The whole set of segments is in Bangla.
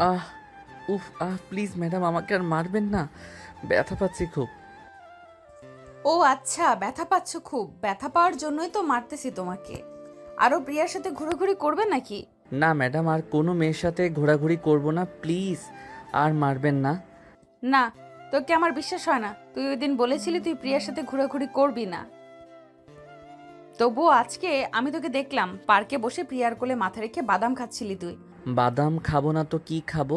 আহ উফ প্লিজ ম্যাডাম আমাকে আর মারবেন না, ব্যথা পাচ্ছি খুব। ও আচ্ছা, ব্যথা পাচ্ছ খুব। ব্যথা পাওয়ার জন্যই তো মারতেছি তোমাকে। আরো প্রিয়ার সাথে ঘোরাঘুরি করবে নাকি? না ম্যাডাম, আর কোনো মেয়ের সাথে ঘোরাঘুরি করব না, প্লিজ আর মারবেন না। না, তোকে আমার বিশ্বাস হয় না। তুই ওই দিন বলেছিলি তুই প্রিয়ার সাথে ঘোরাঘুরি করবি না। তবুও আজকে আমি তোকে দেখলাম পার্কে বসে প্রিয়ার কোলে মাথা রেখে বাদাম খাচ্ছিলি তুই। বাদাম খাবো না তো কি খাবো?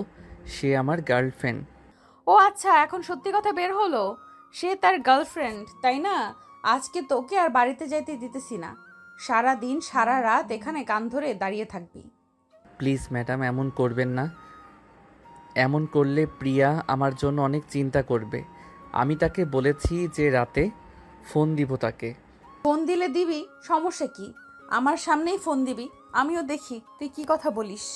সে আমার গার্লফ্রেন্ড। ও আচ্ছা, এখন সত্যি কথা বের হলো, সে তার গার্লফ্রেন্ড, তাই না? আজকে তোকে আর বাড়িতে যাইতে দিতেছি না। সারা দিন সারা রাত এখানে কান ধরে দাঁড়িয়ে থাকবি। প্লিজ ম্যাডাম এমন করবেন না। এমন করলে প্রিয়া আমার জন্য অনেক চিন্তা করবে। আমি তাকে বলেছি যে রাতে ফোন দিব তাকে। ফোন দিলে দিবি, সমস্যা কি? আমার সামনেই ফোন দিবি, আমিও দেখি তুই কি কথা বলিস।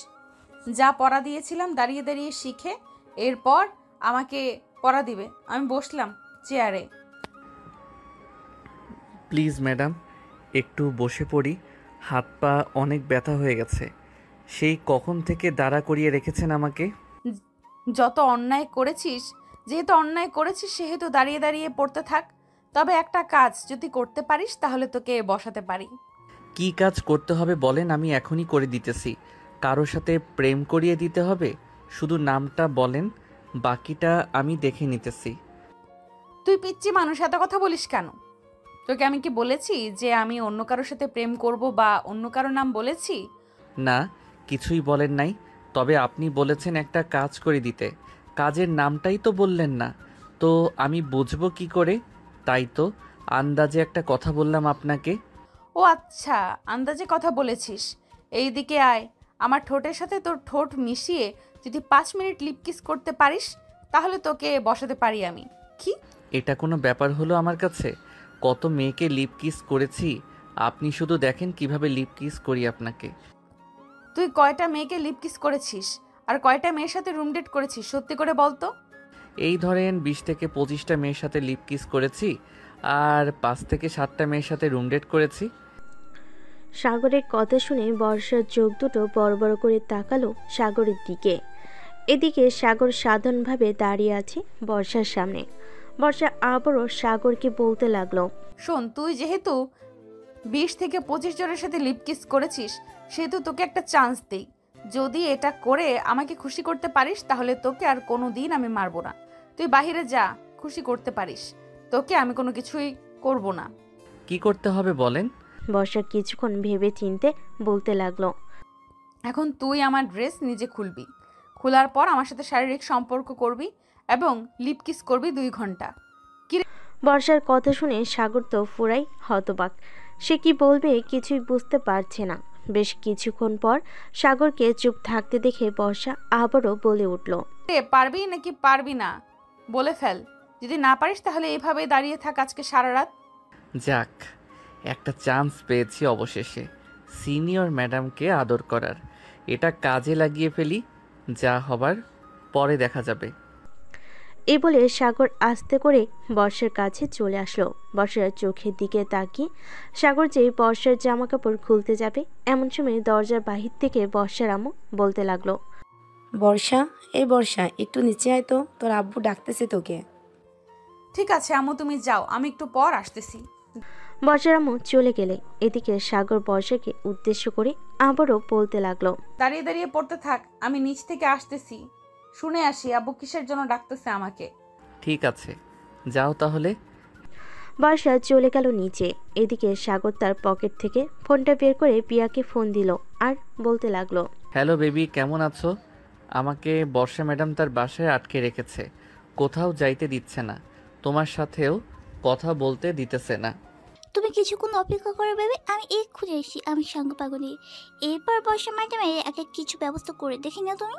যা পড়া দিয়েছিলাম দাঁড়িয়ে দাঁড়িয়ে শিখে, এরপর আমাকে পড়া দিবে। আমি বসলাম চেয়ারে। প্লিজ ম্যাডাম একটু বসে পড়ি, হাত পা অনেক ব্যথা হয়ে গেছে। সেই কখন থেকে দাঁড়া করিয়ে রেখেছেন আমাকে। যত অন্যায় করেছিস, যেহেতু অন্যায় করেছিস সেহেতু দাঁড়িয়ে দাঁড়িয়ে পড়তে থাক। তবে একটা কাজ যদি করতে পারিস তাহলে তোকে বসাতে পারি। কি কাজ করতে হবে বলেন, আমি এখনই করে দিতেছি। কারোর সাথে প্রেম করিয়ে দিতে হবে? শুধু নামটা বলেন, বাকিটা আমি দেখে নিতেছি। তুই পিচ্চি মানুষ, এত কথা বলিস কেন? তোকে আমি কি বলেছি যে আমি অন্য কারোর সাথে প্রেম করব বা অন্য কারো নাম বলেছি? না, কিছুই বলেন নাই। তবে আপনি বলেছেন একটা কাজ করে দিতে, কাজের নামটাই তো বললেন না। তো আমি বুঝবো কি করে? তাই তো আন্দাজে একটা কথা বললাম আপনাকে। ও আচ্ছা, আন্দাজে কথা বলেছিস। এইদিকে আয়, আমার ঠোঁটের সাথে তোর ঠোঁট মিশিয়ে যদি 5 মিনিট লিপ কিস করতে পারিস তাহলে তোকে বসাতে পারি আমি। কি? এটা কোনো ব্যাপার হলো আমার কাছে? কত মেয়েকে লিপ কিস করেছি, আপনি শুধু দেখেন কিভাবে লিপ কিস করি আপনাকে। তুই কয়টা মেয়েকে লিপ কিস করেছিস আর কয়টা মেয়ের সাথে রুম ডেট করেছিস সত্যি করে বল তো। এই ধরেন 20 থেকে 25টা মেয়ের সাথে লিপ কিস করেছি, আর 5 থেকে 7টা মেয়ের সাথে রুম ডেট করেছি। সাগরের কথা শুনে বর্ষার চোখ দুটো বড় বড় করে তাকালো সাগরের দিকে। এদিকে সাগর সাধারণভাবে দাঁড়িয়ে আছে বর্ষার সামনে। বর্ষা আবারও সাগরকে বলতে লাগলো, শোন, তুই যেহেতু 20 থেকে 25 জনের সাথে লিপ কিস করেছিস সেহেতু তোকে একটা চান্স দেই। যদি এটা করে আমাকে খুশি করতে পারিস তাহলে তোকে আর কোনো দিন আমি মারবো না। তুই বাহিরে যা, খুশি করতে পারিস, তোকে আমি কোনো কিছুই করব না। কি করতে হবে বলেন? বর্ষা কিছুক্ষণ ভেবে চিনতে বলতে লাগলো, এখন তুই আমার ড্রেস নিজে খুলবি, খোলার পর আমার সাথে শারীরিক সম্পর্ক করবি এবং লিপ কিস করবি 2 ঘন্টা। বর্ষার কথা শুনে সাগর তো পুরাই হতবাক। সে কি বলবে কিছুই বুঝতে পারছে না। বেশ কিছুক্ষণ পর সাগরকে চুপ থাকতে দেখে বর্ষা আবারও বলে উঠল, পারবি নাকি পারবি না বলে ফেল। যদি না পারিস তাহলে এইভাবেই দাঁড়িয়ে থাক আজকে সারা রাত। যাক, একটা চান্স পেয়েছি অবশেষে সিনিয়র ম্যাডামকে আদর করার। এটা কাজে লাগিয়ে ফেলি, যা হবার পরে দেখা যাবে। এই বলে সাগর আস্তে করে বর্ষার কাছে চলে আসলো। বর্ষার চোখের দিকে তাকিয়ে সাগর যে বর্ষার জামা কাপড় খুলতে যাবে এমন সময় দরজার বাহির থেকে বর্ষার আম্মু বলতে লাগলো, বর্ষা, এই বর্ষা একটু নিচে আয় তো, তোর আব্বু ডাকতেছে তোকে। ঠিক আছে আম্মু, তুমি যাও, আমি একটু পর আসতেছি। বর্ষার আম্মু চলে গেলে এদিকে সাগর বর্ষাকে উদ্দেশ্য করে আবারও বলতে লাগলো, দাঁড়িয়ে দাঁড়িয়ে পড়তে থাক, আমি নিচ থেকে আসতেছি, শুনে আসি আব্বু কিসের জন্য ডাকতেছে আমাকে। ঠিক আছে, যাও তাহলে। বর্ষা চলে গেল নিচে। এদিকে সাগর তার পকেট থেকে ফোনটা বের করে পিয়াকে ফোন দিল আর বলতে লাগলো, হ্যালো বেবি, কেমন আছো? আমাকে বর্ষা ম্যাডাম তার বাসায় আটকে রেখেছে, কোথাও যাইতে দিচ্ছে না, তোমার সাথেও কথা বলতে দিতেছে না। তুমি কিছুক্ষণ অপেক্ষা করো ভেবে আমি এক্ষুনি এসেছি, আমি সাঙ্গ পাগলি। এরপর বর্ষা ম্যাডামের একটা কিছু ব্যবস্থা করে দেখে নিও তুমি।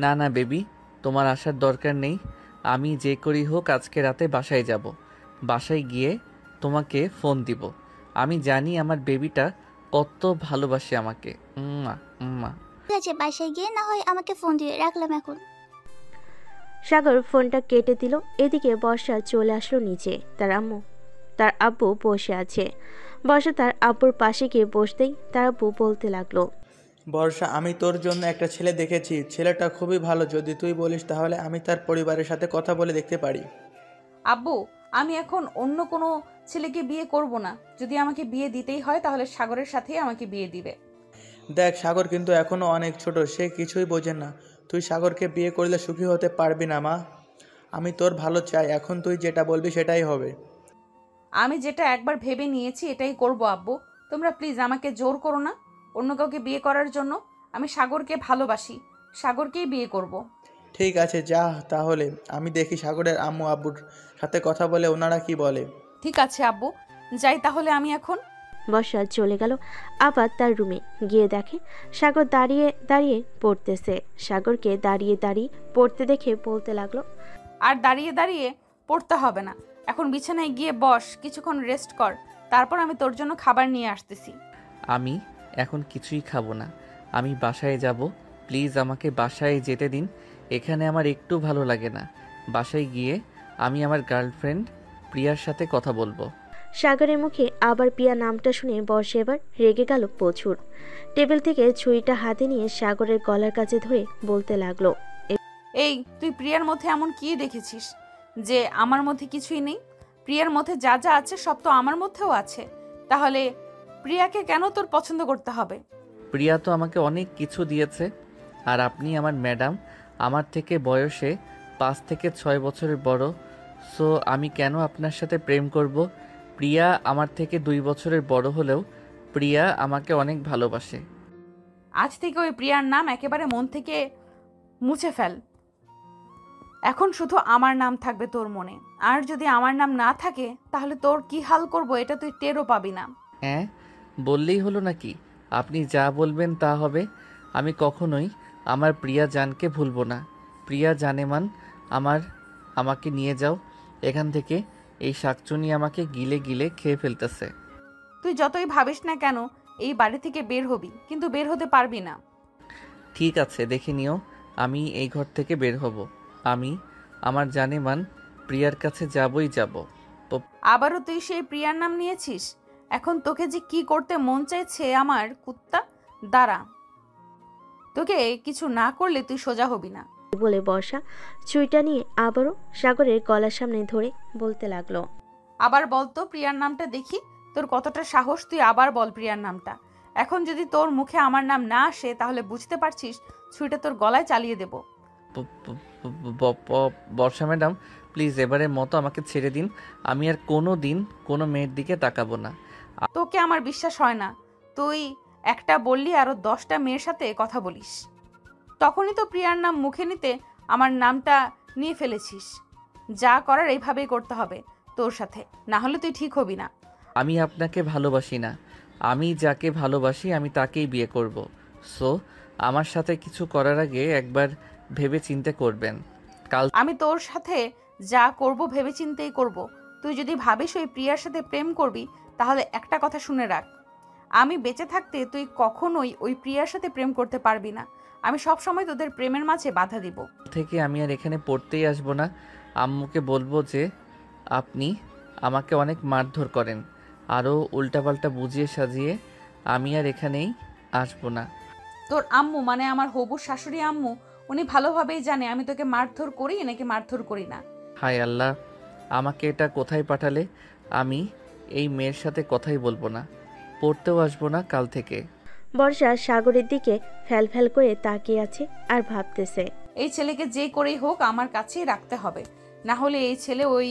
না না বেবি, তোমার আসার দরকার নেই। আমি যে করি হোক আজকে রাতে বাসায় যাব। বাসায় গিয়ে তোমাকে ফোন দিব। আমি জানি আমার বেবিটা কত ভালোবাসে আমাকে। উম্মা উম্মা। ঠিক আছে, বাসায় গিয়ে না হয় আমাকে ফোন দিয়ে রাখলাম এখন। সাগর ফোনটা কেটে দিল। এদিকে বর্ষা চলে আসলো নিচে। তার আব্বু বসে আছে। বর্ষা তার আব্বুর পাশে গিয়ে বসতেই তার আব্বু বলতে লাগলো, বর্ষা, আমি তোর জন্য একটা ছেলে দেখেছি। ছেলেটা খুবই ভালো। যদি তুই বলিস তাহলে আমি তার পরিবারের সাথে কথা বলে দেখতে পারি। আব্বু, আমি এখন অন্য কোনো ছেলেকে বিয়ে করব না। যদি আমাকে বিয়ে দিতেই হয় তাহলে সাগরের সাথেই আমাকে বিয়ে দিবে। দেখ, সাগর কিন্তু এখনো অনেক ছোট, সে কিছুই বোঝে না। তুই সাগরকে বিয়ে করলে সুখী হতে পারবি না মা। আমি তোর ভালো চাই, এখন তুই যেটা বলবি সেটাই হবে। আমি যেটা একবার ভেবে নিয়েছি এটাই করব আব্বু। তোমরা প্লিজ আমাকে জোর করো না অন্য কাউকে বিয়ে করার জন্য। আমি সাগরকে ভালোবাসি, সাগরকেই বিয়ে করব। ঠিক আছে, যা তাহলে। আমি দেখি সাগরের আম্মু আব্বুর সাথে কথা বলে ওনারা কি বলে। ঠিক আছে আব্বু, যাই তাহলে আমি এখন। বর্ষা চলে গেল আবার তার রুমে। গিয়ে দেখে সাগর দাঁড়িয়ে দাঁড়িয়ে পড়তেছে। সাগরকে দাঁড়িয়ে দাঁড়িয়ে পড়তে দেখে বলতে লাগলো, আর দাঁড়িয়ে দাঁড়িয়ে পড়তে হবে না, এখন বিছানায় গিয়ে বস, কিছুক্ষণ রেস্ট কর, তারপর আমি তোর জন্য খাবার নিয়ে আসতেছি। আমি এখন কিছুই খাবো না, আমি বাসায় যাব। প্লিজ আমাকে বাসায় যেতে দিন, এখানে আমার একটু ভালো লাগে না। বাসায় গিয়ে আমি আমার গার্লফ্রেন্ড প্রিয়ার সাথে কথা বলবো। সাগরের মুখে আবার প্রিয়া নামটা শুনে বর্ষা এবার রেগে গেল প্রচুর। টেবিল থেকে ছুরিটা হাতে নিয়ে সাগরের গলার কাছে ধরে বলতে লাগলো, এই তুই প্রিয়ার মধ্যে এমন কি দেখেছিস যে আমার মধ্যে কিছুই নেই? প্রিয়ার মধ্যে যা যা আছে সব তো আমার মধ্যেও আছে, তাহলে প্রিয়াকে কেন তোর পছন্দ করতে হবে? প্রিয়া তো আমাকে অনেক কিছু দিয়েছে, আর আপনি আমার ম্যাডাম, আমার থেকে বয়সে 5 থেকে 6 বছরের বড়। সো আমি কেন আপনার সাথে প্রেম করব? প্রিয়া আমার থেকে 2 বছরের বড় হলেও প্রিয়া আমাকে অনেক ভালোবাসে। আজ থেকে ওই প্রিয়ার নাম একেবারে মন থেকে মুছে ফেল। এখন শুধু আমার নাম থাকবে তোর মনে, আর যদি আমার নাম না থাকে তাহলে তোর কি হাল করব এটা তুই টেরও পাবি না। হ্যাঁ, বললেই হলো নাকি? আপনি যা বলবেন তা হবে। আমি কখনোই আমার প্রিয়া জানকে ভুলবো না। প্রিয়া জানেমান, আমাকে নিয়ে যাও এখান থেকে। এই শাকচুনি আমাকে গিলে গিলে খেয়ে ফেলতেছে। তুই যতই ভাবিস না কেন এই বাড়ি থেকে বের হবি, কিন্তু বের হতে পারবি না। ঠিক আছে, দেখে নিও আমি এই ঘর থেকে বের হব। আমি আমার জানেমান প্রিয়ার কাছে যাবই যাব। আবারও তুই সেই প্রিয়ার নাম নিয়েছিস? এখন তোকে যে কি করতে মন চাইছে আমার কুত্তা, দাঁড়া, তোকে কিছু না করলে তুই সোজা হবি না। বলে বর্ষা ছুরিটা নিয়ে আবারও সাগরের গলার সামনে ধরে বলতে লাগলো, আবার বল তো প্রিয়ার নামটা দেখি, তোর কতটা সাহস, তুই আবার বল প্রিয়ার নামটা। এখন যদি তোর মুখে আমার নাম না আসে তাহলে বুঝতে পারছিস ছুরিটা তোর গলায় চালিয়ে দেব। বর্ষা ম্যাডাম, প্লিজ এবারের মতো আমাকে ছেড়ে দিন। আমি আর কোনো দিন কোনো মেয়ের দিকে তাকাবো না। তোকে আমার বিশ্বাস হয় না। তুই একটা বললি আরো 10টা মেয়ের সাথে কথা বলিস, তখনই তো প্রিয়ার নাম মুখে নিতে আমার নামটা নিয়ে ফেলেছিস। যা করার এইভাবেই করতে হবে তোর সাথে, না হলে তুই ঠিক হবি না। আমি আপনাকে ভালোবাসি না, আমি যাকে ভালোবাসি আমি তাকেই বিয়ে করব। সো আমার সাথে কিছু করার আগে একবার ভেবে চিন্তে করবেন। কাল আমি তোর সাথে যা করব ভেবেচিন্তেই করব। তুই যদি ভাবিস ওই প্রিয়ার সাথে প্রেম করবি তাহলে একটা কথা শুনে রাখ, আমি বেঁচে থাকতে তুই কখনোই ওই প্রিয়ার সাথে প্রেম করতে পারবি না। আমি সব সময় তোদের প্রেমের মাঝে বাধা দিব। থেকে আমি আর এখানে পড়তেই আসবো না। আম্মুকে বলবো যে আপনি আমাকে অনেক মারধর করেন। আরও উল্টাপাল্টা বুঝিয়ে সাজিয়ে আমি আর এখানেই আসবো না। তোর আম্মু মানে আমার হবু শাশুড়ি আম্মু, উনি ভালোভাবেই জানে আমি তোকে মারধর করি নাকি মারধর করি না। হায় আল্লাহ, আমাকে এটা কোথায় পাঠালে? আমি এই মেয়ের সাথে কথাই বলবো না, পড়তেও আসবো না কাল থেকে। বর্ষা সাগরের দিকে ফ্যাল ফ্যাল করে তাকিয়ে আছে আর ভাবতেছে, এই ছেলেকে যে করেই হোক আমার কাছেই রাখতে হবে, না হলে এই ছেলে ওই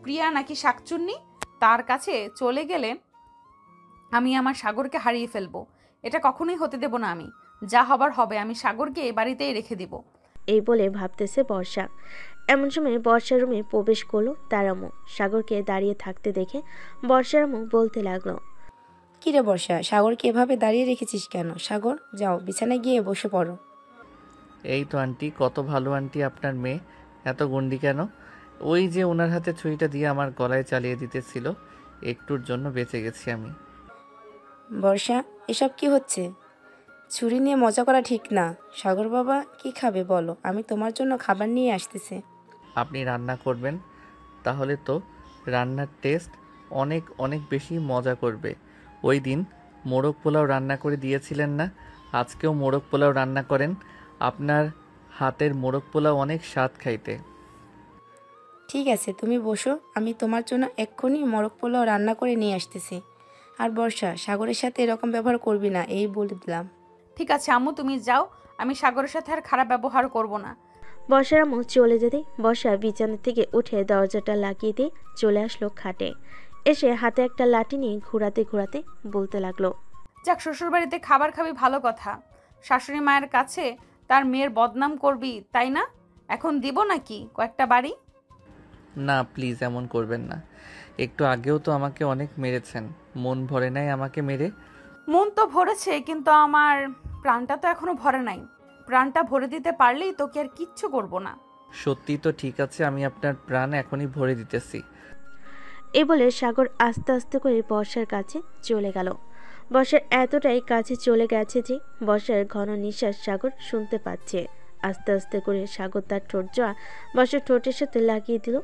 প্রিয়া নাকি শাকচুন্নি তার কাছে চলে গেলে আমি আমার সাগরকে হারিয়ে ফেলবো। এটা কখনোই হতে দেব না আমি। যা হবার হবে, আমি সাগরকে এই বাড়িতেই রেখে দিব। এই বলে ভাবতেছে বর্ষা। এমন সময় বর্ষার রুমে প্রবেশ করলো তার আম্মু। সাগরকে দাঁড়িয়ে থাকতে দেখে বর্ষার আম্মু বলতে লাগলো, কিরে বর্ষা, সাগরকে এভাবে দাঁড়িয়ে রেখেছিস কেন? সাগর, যাও বিছানায় গিয়ে বসে পড়ো। এই তো আন্টি, কত ভালো আন্টি আপনার মেয়ে। এত গন্ডি কেন? ওই যে ওনার হাতে ছুরিটা দিয়ে আমার গলায় চালিয়ে দিতেছিল, একটুর জন্য বেঁচে গেছি আমি। বর্ষা, এসব কি হচ্ছে? ছুরি নিয়ে মজা করা ঠিক না। সাগর বাবা কি খাবে বলো, আমি তোমার জন্য খাবার নিয়ে আসতেছি। আপনি রান্না করবেন? তাহলে তো রান্নার টেস্ট অনেক অনেক বেশি মজা করবে। ওই দিন মোরগ পোলাও রান্না করে দিয়েছিলেন না, আজকেও মোরগ পোলাও রান্না করেন। আপনার হাতের মোরগ পোলাও অনেক স্বাদ খাইতে। ঠিক আছে, তুমি বসো, আমি তোমার জন্য এক্ষুনি মোরগ পোলাও রান্না করে নিয়ে আসতেছি। আর বর্ষা, সাগরের সাথে এরকম ব্যবহার করবি না, এই বলে দিলাম। ঠিক আছে আম্মু, তুমি যাও। আমি সাগরের সাথে আর খারাপ ব্যবহার করব না। বর্ষার আম্মু চলে যেতে বর্ষা বিছানা থেকে উঠে দরজাটা লাগিয়ে দিয়ে চলে আসলো খাটে। এসে হাতে একটা লাঠি নিয়ে ঘোরাতে ঘোরাতে বলতে লাগলো, যাক, শ্বশুরবাড়িতে খাবার খাবি ভালো কথা। শাশুড়ি মায়ের কাছে তার মেয়ের বদনাম করবি, তাই না? এখন দিব নাকি কয়েকটা বাড়ি? না প্লিজ, এমন করবেন না। একটু আগেও তো আমাকে অনেক মেরেছেন, মন ভরে নাই আমাকে মেরে। মন তো ভরেছে, কিন্তু আমার প্রাণটা তো এখনো ভরে নাই। প্রাণটা ভরে দিতে পারলেই তোকে আর কিচ্ছু করব না। সত্যি তো ঠিক আছে, আমি আপনার প্রাণ এখনই ভরে দিতেছি। এই বলে সাগর আস্তে আস্তে করে বর্ষার কাছে চলে গেল। বর্ষার এতটাই কাছে চলে গেছে যে বর্ষার ঘন নিঃশ্বাস সাগর শুনতে পাচ্ছে। আস্তে আস্তে করে সাগর তার ঠোঁট জোড়া বর্ষার ঠোঁটের সাথে লাগিয়ে দিল।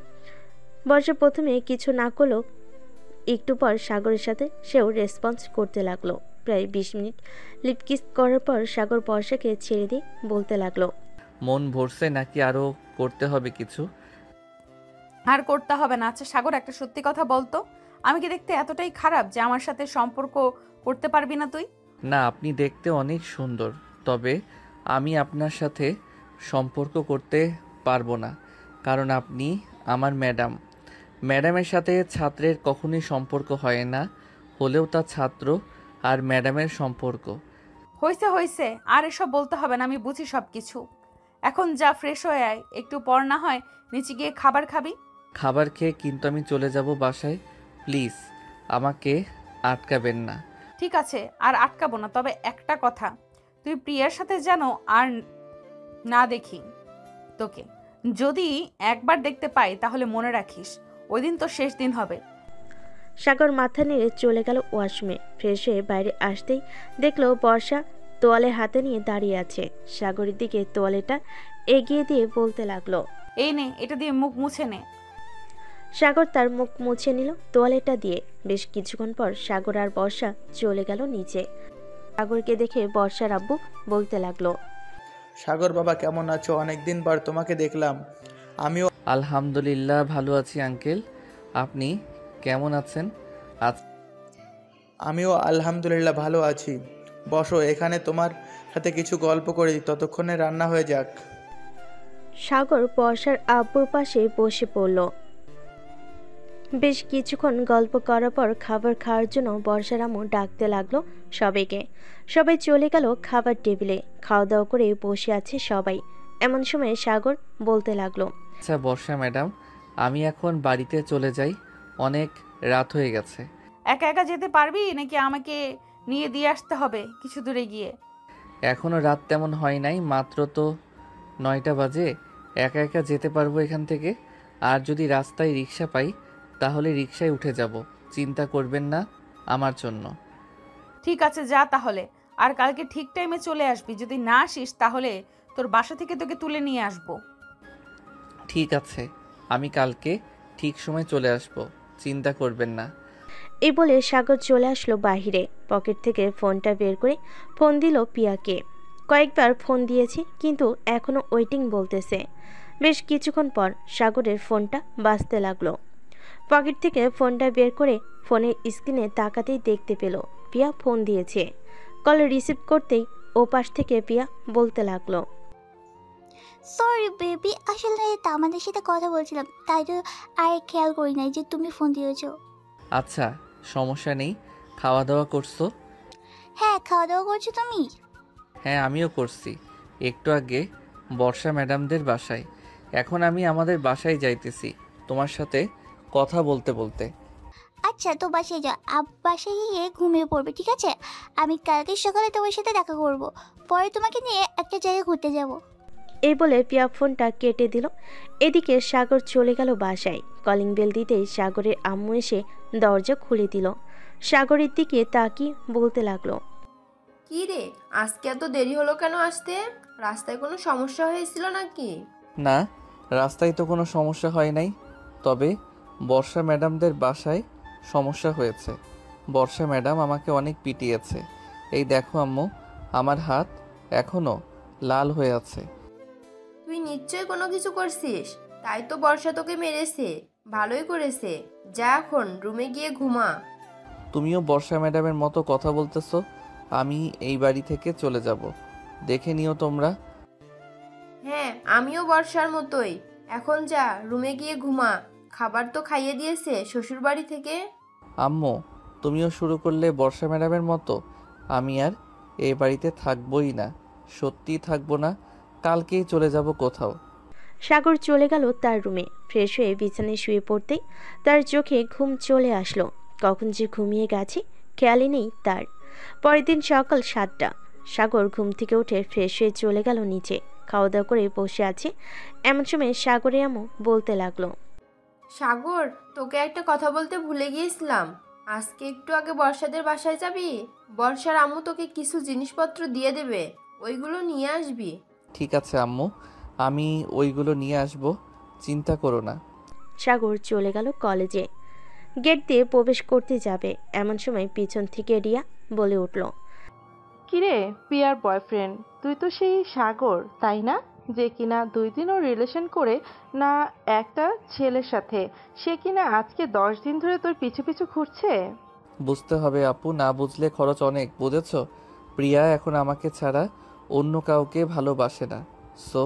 বর্ষা প্রথমে কিছু না করলেও একটু পর সাগরের সাথে সেও রেসপন্স করতে লাগলো। প্রায় 20 মিনিট লিপ কিস করার পর সাগর বর্ষাকে ছেড়ে দিয়ে বলতে লাগলো, মন ভরছে নাকি আরও করতে হবে কিছু? আর করতে হবে না। আচ্ছা সাগর, একটা সত্যি কথা বলতো, আমি কি দেখতে এতটাই খারাপ যে আমার সাথে সম্পর্ক করতে পারবি না তুই? না, আপনি দেখতে অনেক সুন্দর, তবে আমি আপনার সাথে সম্পর্ক করতে পারবো না, কারণ আপনি আমার ম্যাডাম। ম্যাডামের সাথে ছাত্রের কখনোই সম্পর্ক হয় না, হলেও তা ছাত্র আর ম্যাডামের সম্পর্ক। হয়েছে হয়েছে, আর এসব বলতে হবে না, আমি বুঝি সব কিছু। এখন যা, ফ্রেশ হয়ে আয়, একটু পর না হয় নিচে গিয়ে খাবার খাবি। খাবার খেয়ে কিন্তু আমি চলে যাব বাসায়, প্লিজ আমাকে আটকাবেন না। ঠিক আছে, আর আটকাবো না, তবে একটা কথা, তুই প্রিয়ার সাথে যেন আর না দেখি তোকে। যদি একবার দেখতে পাই তাহলে মনে রাখিস, ওই দিন তো শেষ দিন হবে। সাগর মাথা নেড়ে চলে গেল ওয়াশরুমে। ফ্রেশ হয়ে বাইরে আসতেই দেখলো বর্ষা তোয়ালে হাতে নিয়ে দাঁড়িয়ে আছে। সাগরের দিকে তোয়ালেটা এগিয়ে দিয়ে বলতে লাগলো, এই নে, এটা দিয়ে মুখ মুছে নে। সাগর তার মুখ মুছে নিল তোয়ালেটা দিয়ে। বেশ কিছুক্ষণ পর সাগর আর বর্ষা চলে গেল নিচে। সাগরকে দেখে বর্ষার আব্বু বলতে লাগলো, সাগর বাবা, কেমন আছো? অনেকদিন পর তোমাকে দেখলাম। আমিও আলহামদুলিল্লাহ ভালো আছি আঙ্কেল, আপনি কেমন আছেন? আমিও আলহামদুলিল্লাহ ভালো আছি। বসো, এখানে তোমার সাথে কিছু গল্প করি, ততক্ষণে রান্না হয়ে যাক। সাগর বর্ষার আব্বুর পাশে বসে পড়ল। বেশ কিছুক্ষণ গল্প করার পর খাবার খাওয়ার জন্য বর্ষার আম্মু ডাকতে লাগলো সবাইকে। সবাই চলে গেল খাবার টেবিলে। খাওয়া দাওয়া করে বসে আছে সবাই। এমন সময় সাগর বলতে লাগলো, আচ্ছা বর্ষা ম্যাডাম, আমি এখন বাড়িতে চলে যাই, অনেক রাত হয়ে গেছে। একা একা যেতে পারবি নাকি আমাকে নিয়ে দিয়ে আসতে হবে কিছু দূরে গিয়ে? এখনও রাত তেমন হয় নাই, মাত্র তো 9টা বাজে। একা একা যেতে পারবো এখান থেকে। আর যদি রাস্তায় রিক্সা পাই তাহলে রিক্সায় উঠে যাব, চিন্তা করবেন না আমার জন্য। ঠিক আছে, যা তাহলে। আর কালকে ঠিক টাইমে চলে আসবি। যদি না আসিস তাহলে তোর বাসা থেকে তোকে তুলে নিয়ে আসবো। ঠিক আছে, আমি কালকে ঠিক সময় চলে আসব, চিন্তা করবেন না। এই বলে সাগর চলে আসলো বাহিরে। পকেট থেকে ফোনটা বের করে ফোন দিল পিয়াকে। কয়েকবার ফোন দিয়েছি কিন্তু এখনো ওয়েটিং বলতেছে। বেশ কিছুক্ষণ পর সাগরের ফোনটা বাজতে লাগলো। পকেট থেকে ফোনটা বের করে ফোনের স্ক্রিনে তাকাতেই দেখতে পেল পিয়া ফোন দিয়েছে। কল রিসিভ করতেই ওপাশ থেকে পিয়া বলতে লাগলো, সরি বেবি, আসলে আমাদের সাথে কথা বলছিলাম, তাই তো আর খেয়াল করি নাই যে তুমি ফোন দিয়েছো। আচ্ছা সমস্যা নেই, খাওয়া দাওয়া করছো? হ্যাঁ, খাওয়া দাওয়া করছো তুমি? হ্যাঁ আমিও করছি, একটু আগে বর্ষা ম্যাডামদের বাসায়। এখন আমি আমাদের বাসায় যাইতেছি তোমার সাথে কথা বলতে বলতে। আচ্ছা, তো বাসায় যাও, বাসায় গিয়ে ঘুমিয়ে পড়বে, ঠিক আছে? আমি কালকে সকালে তোমার সাথে দেখা করব, পরে তোমাকে নিয়ে একটা জায়গায় ঘুরতে যাব। এই বলে পিয়া ফোনটা কেটে দিল। এদিকে সাগর চলে গেল বাসায়। কলিং বেল দিতেই সাগরের আম্মু এসে দরজা খুলে দিল। সাগরের দিকে তাকিয়ে বলতে লাগলো, কি রে, আজকে এত দেরি হলো কেন আসতে? রাস্তায় কোনো সমস্যা হয়েছিল নাকি? না, রাস্তায় তো কোনো সমস্যা হয় নাই, তবে বর্ষা ম্যাডামদের বাসায় সমস্যা হয়েছে। বর্ষা ম্যাডাম আমাকে অনেক পিটিয়েছে। এই দেখো আম্মু, আমার হাত এখনো লাল হয়ে আছে। তুই নিশ্চয়ই কোনো কিছু করছিস, তাই তো বর্ষা তোকে মেরেছে। ভালোই করেছে, যা এখন রুমে গিয়ে ঘুমা। তুমিও বর্ষা ম্যাডামের মতো কথা বলতেছো। আমি এই বাড়ি থেকে চলে যাব, দেখে নিও তোমরা। হ্যাঁ, আমিও বর্ষার মতোই। এখন যা রুমে গিয়ে ঘুমা। খাবার তো খাইয়ে দিয়েছে শ্বশুর বাড়ি থেকে। আম্মু, তুমিও শুরু করলে বর্ষা ম্যাডামের মতো। আমি আর এই বাড়িতে থাকবোই না, সত্যিই থাকবো না। কালকেই চলে যাব কোথাও। সাগর চলে গেল তার রুমে। ফ্রেশ হয়ে বিছানায় শুয়ে পড়তেই তার চোখে ঘুম চলে আসলো। কখন যে ঘুমিয়ে গেছে খেয়ালই নেই তার। পরের দিন সকাল 7টা। সাগর ঘুম থেকে উঠে ফ্রেশ হয়ে চলে গেল নিচে। খাওয়া দাওয়া করে বসে আছে, এমন সময় সাগরে আম্মু বলতে লাগলো, সাগর, তোকে একটা কথা বলতে ভুলে গিয়েছিলাম। আজকে একটু আগে বর্ষাদের বাসায় যাবি? বর্ষার আম্মু তোকে কিছু জিনিসপত্র দিয়ে দেবে, ওইগুলো নিয়ে আসবি। ঠিক আছে আম্মু, আমি ওইগুলো নিয়ে আসব, চিন্তা করো না। সাগর চলে গেল কলেজে। গেট দিয়ে প্রবেশ করতে যাবে, এমন সময় পিছন থেকে রিয়া বলে উঠল, কিরে প্রিয়ার বয়ফ্রেন্ড, তুই তো সেই সাগর তাই না, যে কিনা 2 দিনও রিলেশন করে না একটা ছেলের সাথে, সে কিনা আজকে 10 দিন ধরে তোর পিছু পিছু ঘুরছে। বুঝতে হবে আপু, না বুঝলে খরচ অনেক, বুঝেছো? প্রিয়া এখন আমাকে ছাড়া অন্য কাউকে ভালোবাসে না। সো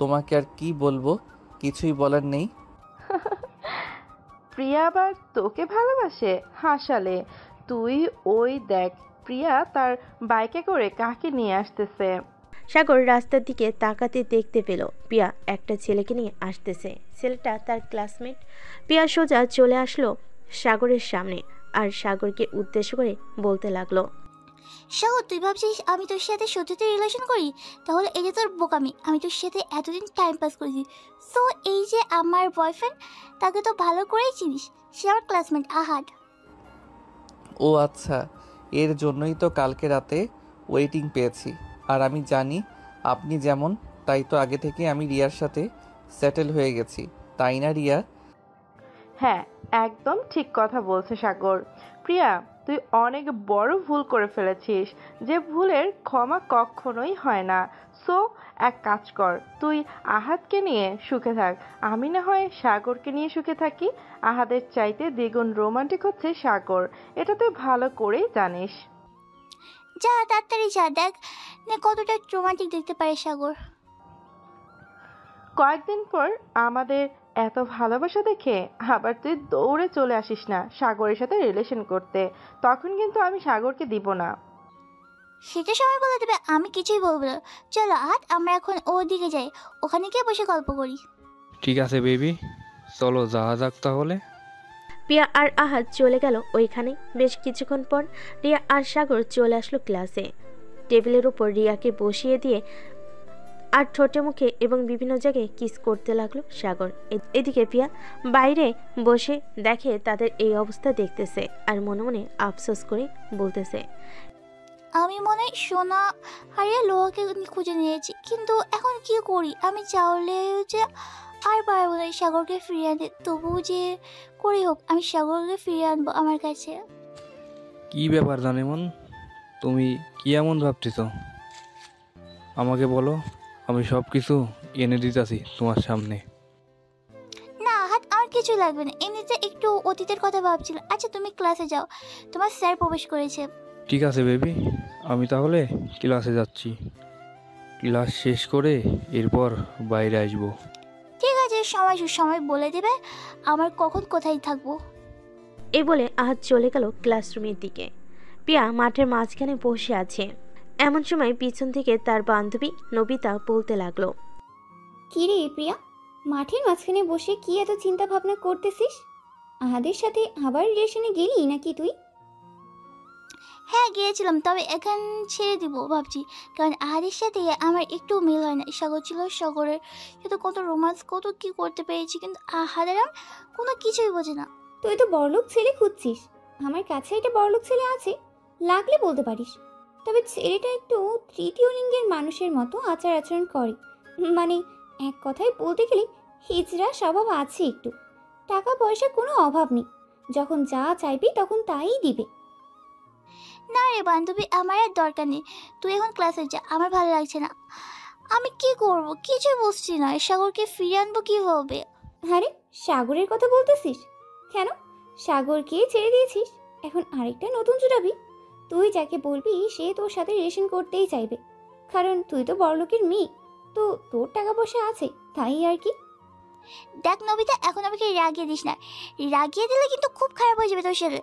তোমাকে আর কি বলবো, কিছুই বলার নেই। প্রিয়া আবার তোকে ভালোবাসে? হাসালে তুই। ওই দেখ, প্রিয়া তার বাইকে করে কাকে নিয়ে আসতেছে। সাগর রাস্তার দিকে তাকাতে দেখতে পেল পিয়া একটা ছেলেকে নিয়ে আসতেছে। ছেলেটা তার ক্লাসমেট। পিয়া সোজা চলে আসলো সাগরের সামনে আর সাগরকে উদ্দেশ্য করে বলতে লাগলো, সাগর, তুই ভাবছিস আমি তোর সাথে সত্যি রিলেশন করি? তাহলে এই যে তোর বোকামি, আমি তোর সাথে এতদিন টাইম পাস করেছি। সো এই যে আমার বয়ফ্রেন্ড, তাকে তো ভালো করেই চিনিস, সে আমার ক্লাসমেট আহাদ। ও আচ্ছা, এর জন্যই তো কালকে রাতে ওয়েটিং পেয়েছি। আর আমি জানি আপনি যেমন, তাই তো আগে থেকে আমি রিয়ার সাথে সেটেল হয়ে গেছি, তাই না রিয়া? হ্যাঁ, একদম ঠিক কথা বলছে সাগর। প্রিয়া, তুই অনেক বড় ভুল করে ফেলেছিস, যে ভুলের ক্ষমা কখনোই হয় না। সো এক কাজ কর, তুই আহাদকে নিয়ে সুখে থাক, আমি না হয় সাগরকে নিয়ে সুখে থাকি। আহাদের চাইতে দ্বিগুণ রোমান্টিক হচ্ছে সাগর, এটা তুই ভালো করেই জানিস। যা তাড়াতাড়ি যা, দেখ না কতটা রোমান্টিক দেখতে পারে সাগর। কয়েকদিন পর আমাদের এত ভালোবাসা দেখে আবার তুই দৌড়ে চলে আসিস না সাগরের সাথে রিলেশন করতে, তখন কিন্তু আমি সাগরকে দিব না। সেটা সময় বলে দেবে, আমি কিছুই বলবো না। চলো আহাদ, আমরা এখন ওদিকে যাই, ওখানে গিয়ে বসে গল্প করি। ঠিক আছে বেবি, চলো যাওয়া যাক তাহলে। পিয়া আর আহাদ চলে গেল ওইখানে। বেশ কিছুক্ষণ পর রিয়া আর সাগর চলে আসলো ক্লাসে। টেবিলের উপর রিয়াকে বসিয়ে দিয়ে আর ঠোঁটে মুখে এবং বিভিন্ন জায়গায় কিস করতে লাগলো সাগর। এদিকে পিয়া বাইরে বসে দেখে তাদের এই অবস্থা দেখতেছে আর মনে মনে আফসোস করে বলতেছে, আমি মনে হয় সোনা হারিয়ে লোহাকে খুঁজে নিয়েছি, কিন্তু এখন কি করি? আমি চাইলে যে আর পারবো না সাগরকে ফিরিয়ে আনতে, তবুও যে করেই হোক আমি সাগরকে ফিরিয়ে আনবো আমার কাছে। কি ব্যাপার জানেমন, তুমি কি এমন ভাবতেছ? আমাকে বলো, আমি সব কিছু এনে দিতেছি তোমার সামনে। না হাত, আমার কিছু লাগবে না, এমনিতে একটু অতীতের কথা ভাবছিলাম। আচ্ছা তুমি ক্লাসে যাও, তোমার স্যার প্রবেশ করেছে। ঠিক আছে বেবি, আমি তাহলে ক্লাসে যাচ্ছি। ক্লাস শেষ করে এরপর বাইরে আসবো। ঠিক আছে, সময় সুসময় বলে দেবে আমার কখন কোথায় থাকবো। এই বলে আহাদ চলে গেল ক্লাসরুমের দিকে। পিয়া মাঠের মাঝখানে বসে আছে। এমন সময় পিছন থেকে তার বান্ধবী নবিতা বলতে লাগলো, কি রে প্রিয়া, মাঠের মাঝখানে বসে কি এত চিন্তা ভাবনা করতেছিস? আহাদের সাথে আবার রিলেশনে গেলি নাকি তুই? হ্যাঁ গিয়েছিলাম, তবে এখন ছেড়ে দিব ভাবছি, কারণ আহাদের সাথে আমার একটু মিল হয় না। সাগর ছিল, সাগরের সাথে কত রোমান্স, কত কি করতে পেরেছি, কিন্তু আহাদের কোনো কিছুই বোঝে না। তুই তো বড়লোক ছেলে খুঁজছিস, আমার কাছে একটা বড়লোক ছেলে আছে, লাগলে বলতে পারিস। তবে ছেলেটা একটু তৃতীয় লিঙ্গের মানুষের মতো আচার আচরণ করে, মানে এক কথায় বলতে গেলে হিজড়া স্বভাব আছে একটু। টাকা পয়সা কোনো অভাব নেই, যখন যা চাইবি তখন তাই দিবে। না রে বান্ধবী, আমার আর দরকার নেই। তুই এখন ক্লাসে যা, আমার ভালো লাগছে না। আমি কি করব কিছুই বুঝছি না। সাগরকে ফিরিয়ে আনবো কীভাবে? আরে সাগরের কথা বলতেছিস কেন? সাগরকে ছেড়ে দিয়েছিস, এখন আরেকটা নতুন জুটাবি? তুই যাকে বলবি সে তোর সাথে রিলেশন করতেই চাইবে, কারণ তুই তো বড়লোকের মেয়ে, তো তোর টাকা পয়সা আছে, তাই আর কি। দেখ নবিতা, এখন আমাকে রাগিয়ে দিস না। রাগিয়ে দিলে কিন্তু খুব খারাপ হয়ে যাবে তোর সাথে।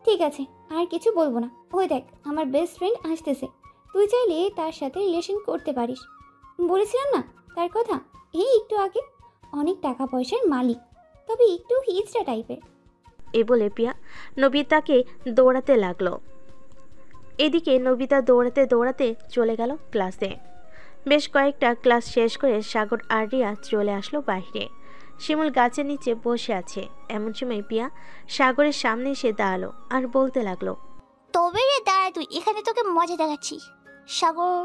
ঠিক আছে, আর কিছু বলবো না। ওই দেখ আমার বেস্ট ফ্রেন্ড আসতেছে, তুই চাইলে তার সাথে রিলেশন করতে পারিস। বলেছিলাম না তার কথা, এই একটু আগে। অনেক টাকা পয়সার মালিক, তবে একটু হিজড়া টাইপের। এ বলে প্রিয়া নবিতাকে দৌড়াতে লাগলো। এদিকে নবিতা দৌড়াতে দৌড়াতে চলে গেল ক্লাসে। বেশ কয়েকটা ক্লাস শেষ করে সাগর আর রিয়া চলে আসলো বাইরে। শিমুল গাছের নিচে বসে আছে। এমন সময় প্রিয়া সাগরের সামনে এসে দাঁড়ালো আর বলতে লাগলো, তবে রে দাঁড়া, তুই এখানে তোকে মজা দেখাচ্ছি। সাগর,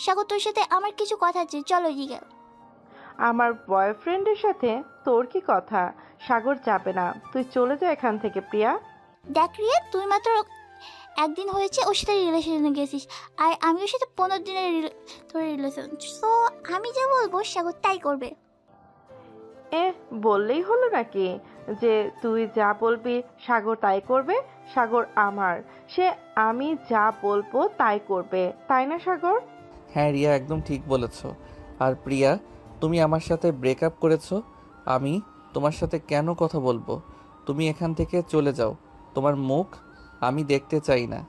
সাগর তোর সাথে আমার কিছু কথা আছে, চলো এদিকে। আমার বয়ফ্রেন্ডের সাথে তোর কি কথা? সাগর যাবে না, তুই চলে যা এখান থেকে প্রিয়া। দেখ রিয়া, তুই মাত্র একদিন হয়েছে ওর সাথে রিলেশনে গেছিস, আর আমি ওর সাথে 15 দিনের তোর রিলেশন। সো আমি যা বলবো সাগর তাই করবে। বললেই হলো নাকি যে তুই যা বলবি সাগর তাই করবে? সাগর আমার, সে আমি যা বলবো তাই করবে, তাই না সাগর? হ্যাঁ রিয়া, একদম ঠিক বলেছ। আর প্রিয়া, তুমি আমার সাথে ব্রেকআপ করেছো, আমি তোমার সাথে কেন কথা বলবো? তুমি এখান থেকে চলে যাও, তোমার মুখ আমি দেখতে চাই না।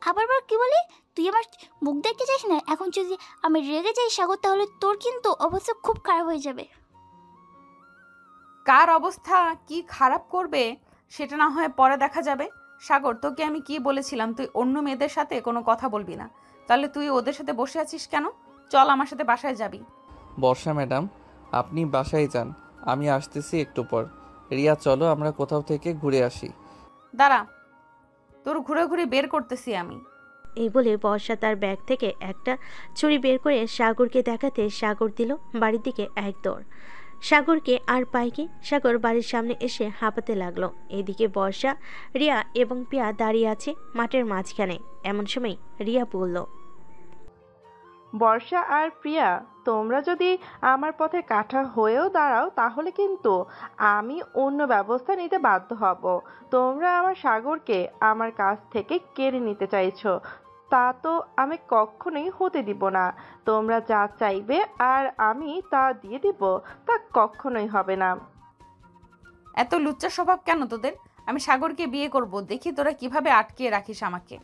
আবার কি বলি? তুই আমার মুখ দেখতে চাইস না? এখন যদি আমি রেগে যাই সাগর, তাহলে তোর কিন্তু অবস্থা খুব খারাপ হয়ে যাবে। কার অবস্থা কি খারাপ করবে সেটা না হয় পরে দেখা যাবে। সাগর, তোকে আমি কি বলেছিলাম তুই অন্য মেয়েদের সাথে কোনো কথা বলবি না? তাহলে তুই ওদের সাথে বসে আছিস কেন? চল আমার সাথে বাসায় যাবি। বর্ষা ম্যাডাম, আপনি বাসায় যান, আমি আসতেছি একটু পর। রিয়া চলো আমরা কোথাও থেকে ঘুরে আসি। দাঁড়া, তোর ঘুরে ঘুরে বের করতেছি আমি। এই বলে বর্ষা তার ব্যাগ থেকে একটা ছুরি বের করে সাগরকে দেখাতে সাগর দিল বাড়ির দিকে এক দৌড়। সাগরকে আর পায় কি, সাগর বাড়ির সামনে এসে হাঁপাতে লাগলো। এদিকে বর্ষা, রিয়া এবং প্রিয়া দাঁড়িয়ে আছে মাঠের মাঝখানে। এমন সময় রিয়া বলল, বর্ষা আর প্রিয়া, তোমরা যদি আমার পথে কাঁটা হয়েও দাঁড়াও তাহলে কিন্তু আমি অন্য ব্যবস্থা নিতে বাধ্য হব। তোমরা আমার সাগরকে আমার কাছ থেকে কেড়ে নিতে চাইছো, তা তো আমি কখনোই হতে দিব না। তোমরা যা চাইবে আর আমি তা দিয়ে দিব, তা কখনোই হবে না। এত লুচ্চা স্বভাব কেন তোদের? আমি সাগরকে বিয়ে করব, দেখি তোরা কিভাবে আটকে রাখিস আমাকে।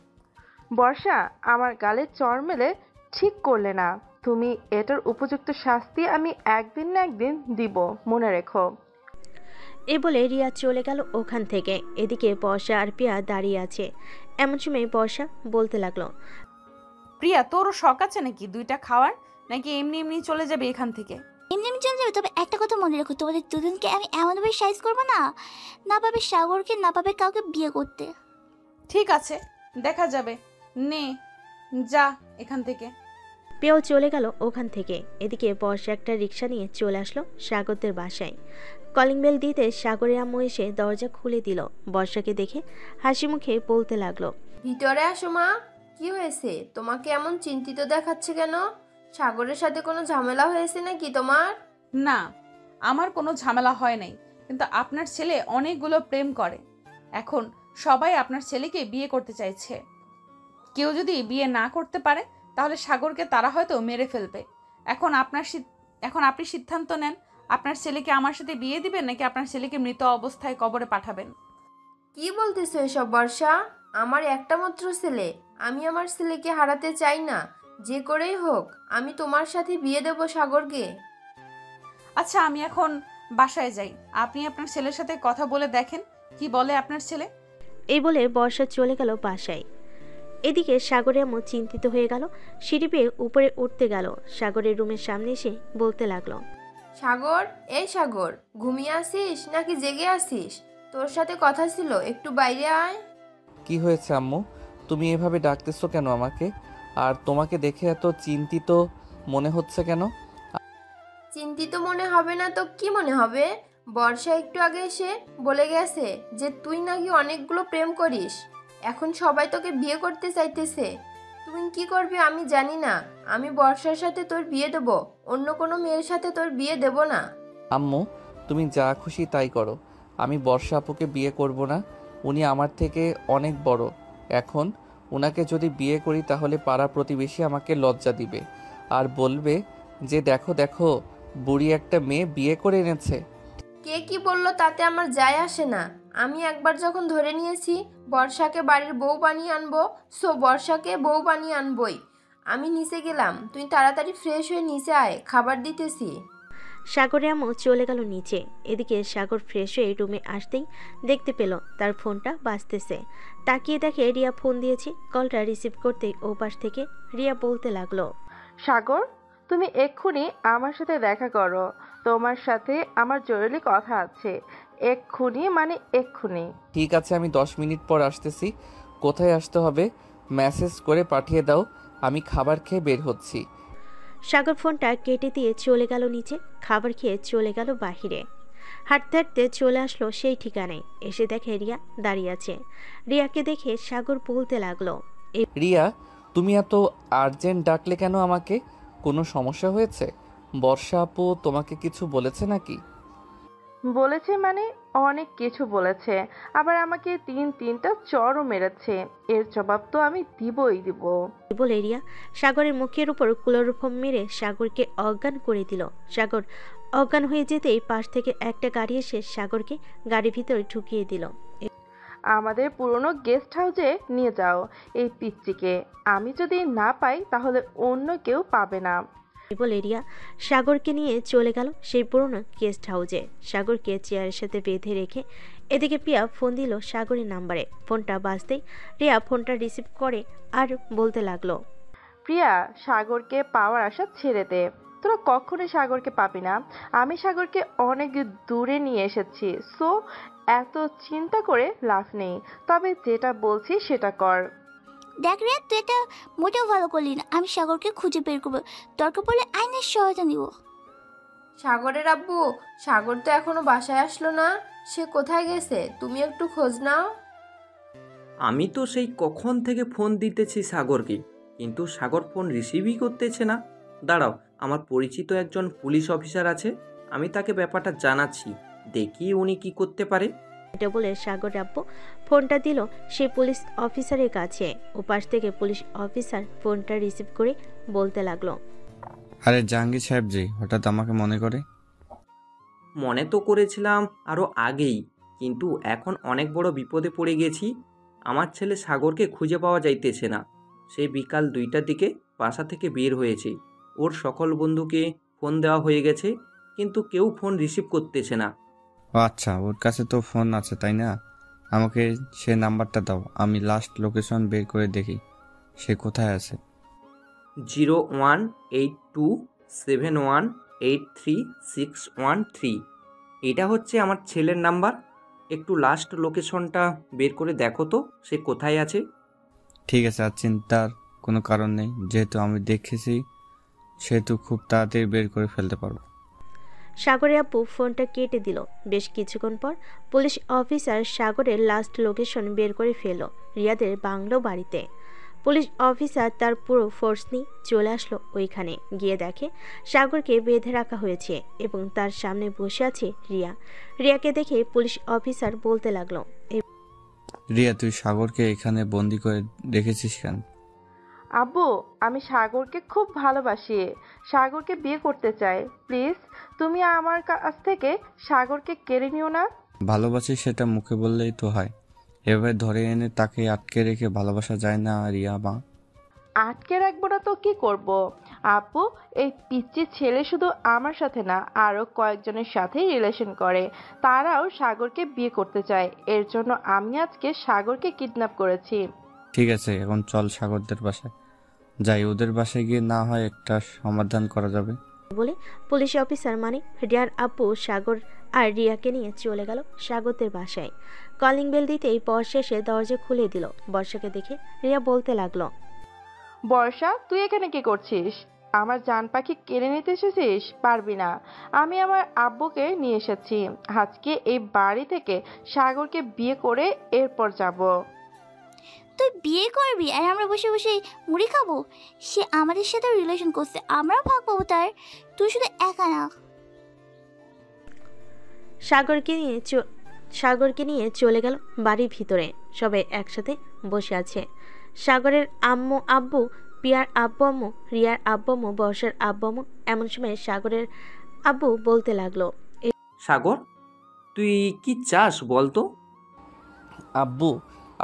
বর্ষা, আমার গালে চড় মেলে ঠিক করলে না। তুমি এটার উপযুক্ত শাস্তি আমি একদিন না একদিন দিব, মনে রেখো। এ বলে রিয়া চলে গেল ওখান থেকে। এদিকে বর্ষা আর প্রিয়া দাঁড়িয়ে আছে। এমন সময় বর্ষা বলতে লাগলো, প্রিয়া, তোরও শখ আছে নাকি দুইটা খাওয়ার, নাকি এমনি এমনি চলে যাবে এখান থেকে? এমনি এমনি চলে যাবে, তবে একটা কথা মনে রেখো, তোমাদের দুজনকে আমি এমনভাবে সাইজ করবো না, না পাবে সাগরকে, না পাবে কাউকে বিয়ে করতে। ঠিক আছে, দেখা যাবে। নে যা এখান থেকে। প্রিয়াও চলে গেল ওখান থেকে। এদিকে বর্ষা একটা রিক্সা নিয়ে চলে আসলো সাগরদের বাসায়। কলিং বেল দিতে সাগরের আম্মু এসে দরজা খুলে দিল। বর্ষাকে দেখে হাসি মুখে বলতে লাগলো, ভিতরে আসো মা। কি হয়েছে, তোমাকে এমন চিন্তিত দেখাচ্ছে কেন? সাগরের সাথে কোনো ঝামেলা হয়েছে নাকি তোমার? না, আমার কোনো ঝামেলা হয় নাই, কিন্তু আপনার ছেলে অনেকগুলো প্রেম করে। এখন সবাই আপনার ছেলেকে বিয়ে করতে চাইছে। কেউ যদি বিয়ে না করতে পারে তাহলে সাগরকে তারা হয়তো মেরে ফেলবে। এখন আপনি সিদ্ধান্ত নেন, আপনার ছেলেকে আমার সাথে বিয়ে দিবেন নাকি আপনার ছেলেকে মৃত অবস্থায় কবরে পাঠাবেন। কি বলতেছো এসব বর্ষা? আমার একটা মাত্র ছেলে, আমি আমার ছেলেকে হারাতে চাই না। যে করেই হোক আমি তোমার সাথে বিয়ে দেব সাগরকে। আচ্ছা, আমি এখন বাসায় যাই, আপনি আপনার ছেলের সাথে কথা বলে দেখেন কি বলে আপনার ছেলে। এই বলে বর্ষা চলে গেল বাসায়। এদিকে সাগরের আম্মু চিন্তিত হয়ে গেল। সিঁড়ি বেয়ে উপরে উঠতে গেল। সাগরের রুমের সামনে এসে বলতে লাগলো, সাগর, এই সাগর, ঘুমিয়ে আসিস নাকি জেগে আসিস? তোর সাথে কথা ছিল, একটু বাইরে আয়। কি হয়েছে আম্মু, তুমি এভাবে ডাকতেছো কেন আমাকে? আর তোমাকে দেখে এত চিন্তিত মনে হচ্ছে কেন? চিন্তিত মনে হবে না তো কি মনে হবে? বর্ষা একটু আগে এসে বলে গেছে যে তুই নাকি অনেকগুলো প্রেম করিস। এখন সবাই তোকে বিয়ে করতে চাইতেছে। তুই কি করবি আমি জানি না। আমি বর্ষার সাথে তোর বিয়ে দেবো, অন্য কোনো মেয়ের সাথে তোর বিয়ে দেব না। আম্মু, তুমি যা খুশি তাই করো। আমি বর্ষা আপুকে বিয়ে করব না। উনি আমার থেকে অনেক বড়। এখন উনাকে যদি বিয়ে করি তাহলে পাড়া প্রতিবেশী আমাকে লজ্জা দিবে আর বলবে যে দেখো দেখো, বুড়ি একটা মেয়ে বিয়ে করে এনেছে। কে কি বললো তাতে আমার যায় আসে না। আমি একবার যখন ধরে নিয়েছি বর্ষাকে বাড়ির বউ বানিয়ে আনবো, সো বর্ষাকে বউ বানিয়ে আনবই। আমি নিচে গেলাম, তুই তাড়াতাড়ি ফ্রেশ হয়ে নিচে আয়, খাবার দিতেছি। সাগরের আম্মু চলে গেল নিচে। এদিকে সাগর ফ্রেশ হয়ে রুমে আসতেই দেখতে পেল তার ফোনটা বাজতেছে। তাকিয়ে দেখে রিয়া ফোন দিয়েছে। কলটা রিসিভ করতেই ও পাশ থেকে রিয়া বলতে লাগলো, সাগর, তুমি এক্ষুনি আমার সাথে দেখা করো। তোমার সাথে আমার জরুরি কথা আছে। এক্ষুনি মানে এক্ষুনি। ঠিক আছে, আমি 10 মিনিট পর আসতেছি। কোথায় আসতে হবে মেসেজ করে পাঠিয়ে দাও, আমি খাবার খেয়ে বের হচ্ছি। সাগর ফোনটা কেটে দিয়ে চলে গেল নিচে। খাবার খেয়ে চলে গেল বাহিরে। হাঁটতে হাঁটতে চলে আসলো সেই ঠিকানায়। এসে দেখে রিয়া দাঁড়িয়ে আছে। রিয়াকে দেখে সাগর বলতে লাগলো, রিয়া, তুমি এত আর্জেন্ট ডাকলে কেন আমাকে? কোনো সমস্যা হয়েছে? বর্ষা আপু তোমাকে কিছু বলেছে নাকি? বলেছে মানে অনেক কিছু বলেছে, আবার আমাকে তিনটা চড়ও মেরেছে। এর জবাব তো আমি দিবই দিব। বলে রিয়া সাগরের মুখের উপর ক্লোরোফর্ম মেরে সাগরকে অজ্ঞান করে দিল। সাগর অজ্ঞান হয়ে যেতেই পাশ থেকে একটা গাড়ি এসে সাগরকে গাড়ির ভিতরে ঢুকিয়ে দিল। আমাদের পুরনো গেস্ট হাউসে নিয়ে যাও এই পিচ্চিকে। আমি যদি না পাই তাহলে অন্য কেউ পাবে না। বলে রিয়া সাগরকে নিয়ে চলে গেল সেই পুরনো গেস্ট হাউসে। সাগরকে চেয়ারের সাথে বেঁধে রেখে এদিকে প্রিয়া ফোন দিল সাগরের নাম্বারে। ফোনটা বাজতেই রিয়া ফোনটা রিসিভ করে আর বলতে লাগলো, প্রিয়া, সাগরকে পাওয়ার আশা ছেড়ে দে। তোরা কখনোই সাগরকে পাবি না। আমি সাগরকে অনেক দূরে নিয়ে এসেছি, সো এত চিন্তা করে লাভ নেই। তবে যেটা বলছি সেটা কর। দেখ রে, তুই এটা মোটেও ভালো করলি না। আমি সাগরকে খুঁজে বের করবো, দরকার পড়লে আইনের সহায়তা নিব। সাগরের আব্বু, সাগর তো এখনো বাসায় আসলো না। সে কোথায় গেছে? তুমি একটু খোঁজ নাও। আমি তো সেই কখন থেকে ফোন দিতেছি সাগরকে, কিন্তু সাগর ফোন রিসিভই করতেছে না। দাঁড়াও, আমার পরিচিত একজন পুলিশ অফিসার আছে, আমি তাকে ব্যাপারটা জানাচ্ছি, দেখি উনি কি করতে পারে। এটা বলে সাগর আব্বু ফোনটা দিল সেই পুলিশ অফিসারের কাছে। ওপাশ থেকে পুলিশ অফিসার ফোনটা রিসিভ করে বলতে লাগলো, আরে জাহাঙ্গীর সাহেব জি, হঠাৎ আমাকে মনে করে? মনে তো করেছিলাম আরও আগেই, কিন্তু এখন অনেক বড় বিপদে পড়ে গেছি। আমার ছেলে সাগরকে খুঁজে পাওয়া যাইতেছে না। সে বিকাল 2টার দিকে বাসা থেকে বের হয়েছে। ওর সকল বন্ধুকে ফোন দেওয়া হয়ে গেছে, কিন্তু কেউ ফোন রিসিভ করতেছে না। ও আচ্ছা, ওর কাছে তো ফোন আছে তাই না? আমাকে সে নাম্বারটা দাও, আমি লাস্ট লোকেশন বের করে দেখি সে কোথায় আছে। 01827183613। এটা হচ্ছে আমার ছেলের নাম্বার। একটু লাস্ট লোকেশনটা বের করে দেখো তো সে কোথায় আছে। ঠিক আছে, আর চিন্তার কোনো কারণ নেই, যেহেতু আমি দেখেছি সেহেতু খুব তাড়াতাড়ি বের করে ফেলতে পারবো। সাগরের আব্বু ফোনটা কেটে দিল। বেশ কিছুক্ষণ পর পুলিশ অফিসার সাগরের লাস্ট লোকেশন বের করে ফেলল রিয়াদের বাংলো বাড়িতে। পুলিশ অফিসার তার পুরো ফোর্স নিয়ে চলে আসলো ওইখানে। গিয়ে দেখে সাগরকে বেঁধে রাখা হয়েছে এবং তার সামনে বসে আছে রিয়া। রিয়াকে দেখে পুলিশ অফিসার বলতে লাগলো, রিয়া, তুই সাগরকে এখানে বন্দি করে রেখেছিস কেন? আব্বু, আমি সাগরকে খুব ভালোবাসি, সাগরকে বিয়ে করতে চাই। প্লিজ তুমি আমার কাছ থেকে সাগরকে কেড়ে নিও না। ভালোবাসিস সেটা মুখে বললেই তো হয়, এভাবে ধরে এনে তাকে আটকে রেখে ভালোবাসা যায় না রিয়া মা। আটকে রাখবো না তো কি করব? আপু, এই পিচ্চি ছেলে শুধু আমার সাথে না, আরও কয়েকজনের সাথেই রিলেশন করে। তারাও সাগরকে বিয়ে করতে চায়। এর জন্য আমি আজকে সাগরকে কিডন্যাপ করেছি। ঠিক আছে, এখন চল সাগরদের বাসায় যাই, ওদের বাসায় গিয়ে না হয় একটা সমাধান করা যাবে। বলে পুলিশ অফিসার মানে রিয়ার আব্বু সাগর আর রিয়াকে নিয়ে চলে গেল সাগরদের বাসায়। কলিং বেল দিতেই বর্ষা এসে দরজা খুলে দিল। বর্ষাকে দেখে রিয়া বলতে লাগলো, বর্ষা, তুই এখানে কি করছিস? আমার জান পাখি কেড়ে নিতে এসেছিস? পারবি না। আমি আমার আব্বুকে নিয়ে এসেছি। আজকে এই বাড়ি থেকে সাগরকে বিয়ে করে এরপর যাব। তুই বিয়ে করবি আর আমরা বসে বসে মুড়ি খাবো? সে আমাদের সাথে রিলেশন করছে, আমরাও ভাগ পাবো তার। তুই শুধু একা না। সাগরকে নিয়ে চলে গেল বাড়ির ভিতরে। সবাই একসাথে বসে আছে। সাগরের আম্মু আব্বু, প্রিয়ার আব্বু আম্মু, রিয়ার আব্বু আম্মু, বর্ষার আব্বু আম্মু। এমন সময় সাগরের আব্বু বলতে লাগলো, সাগর, তুই কি চাস বলতো? আব্বু,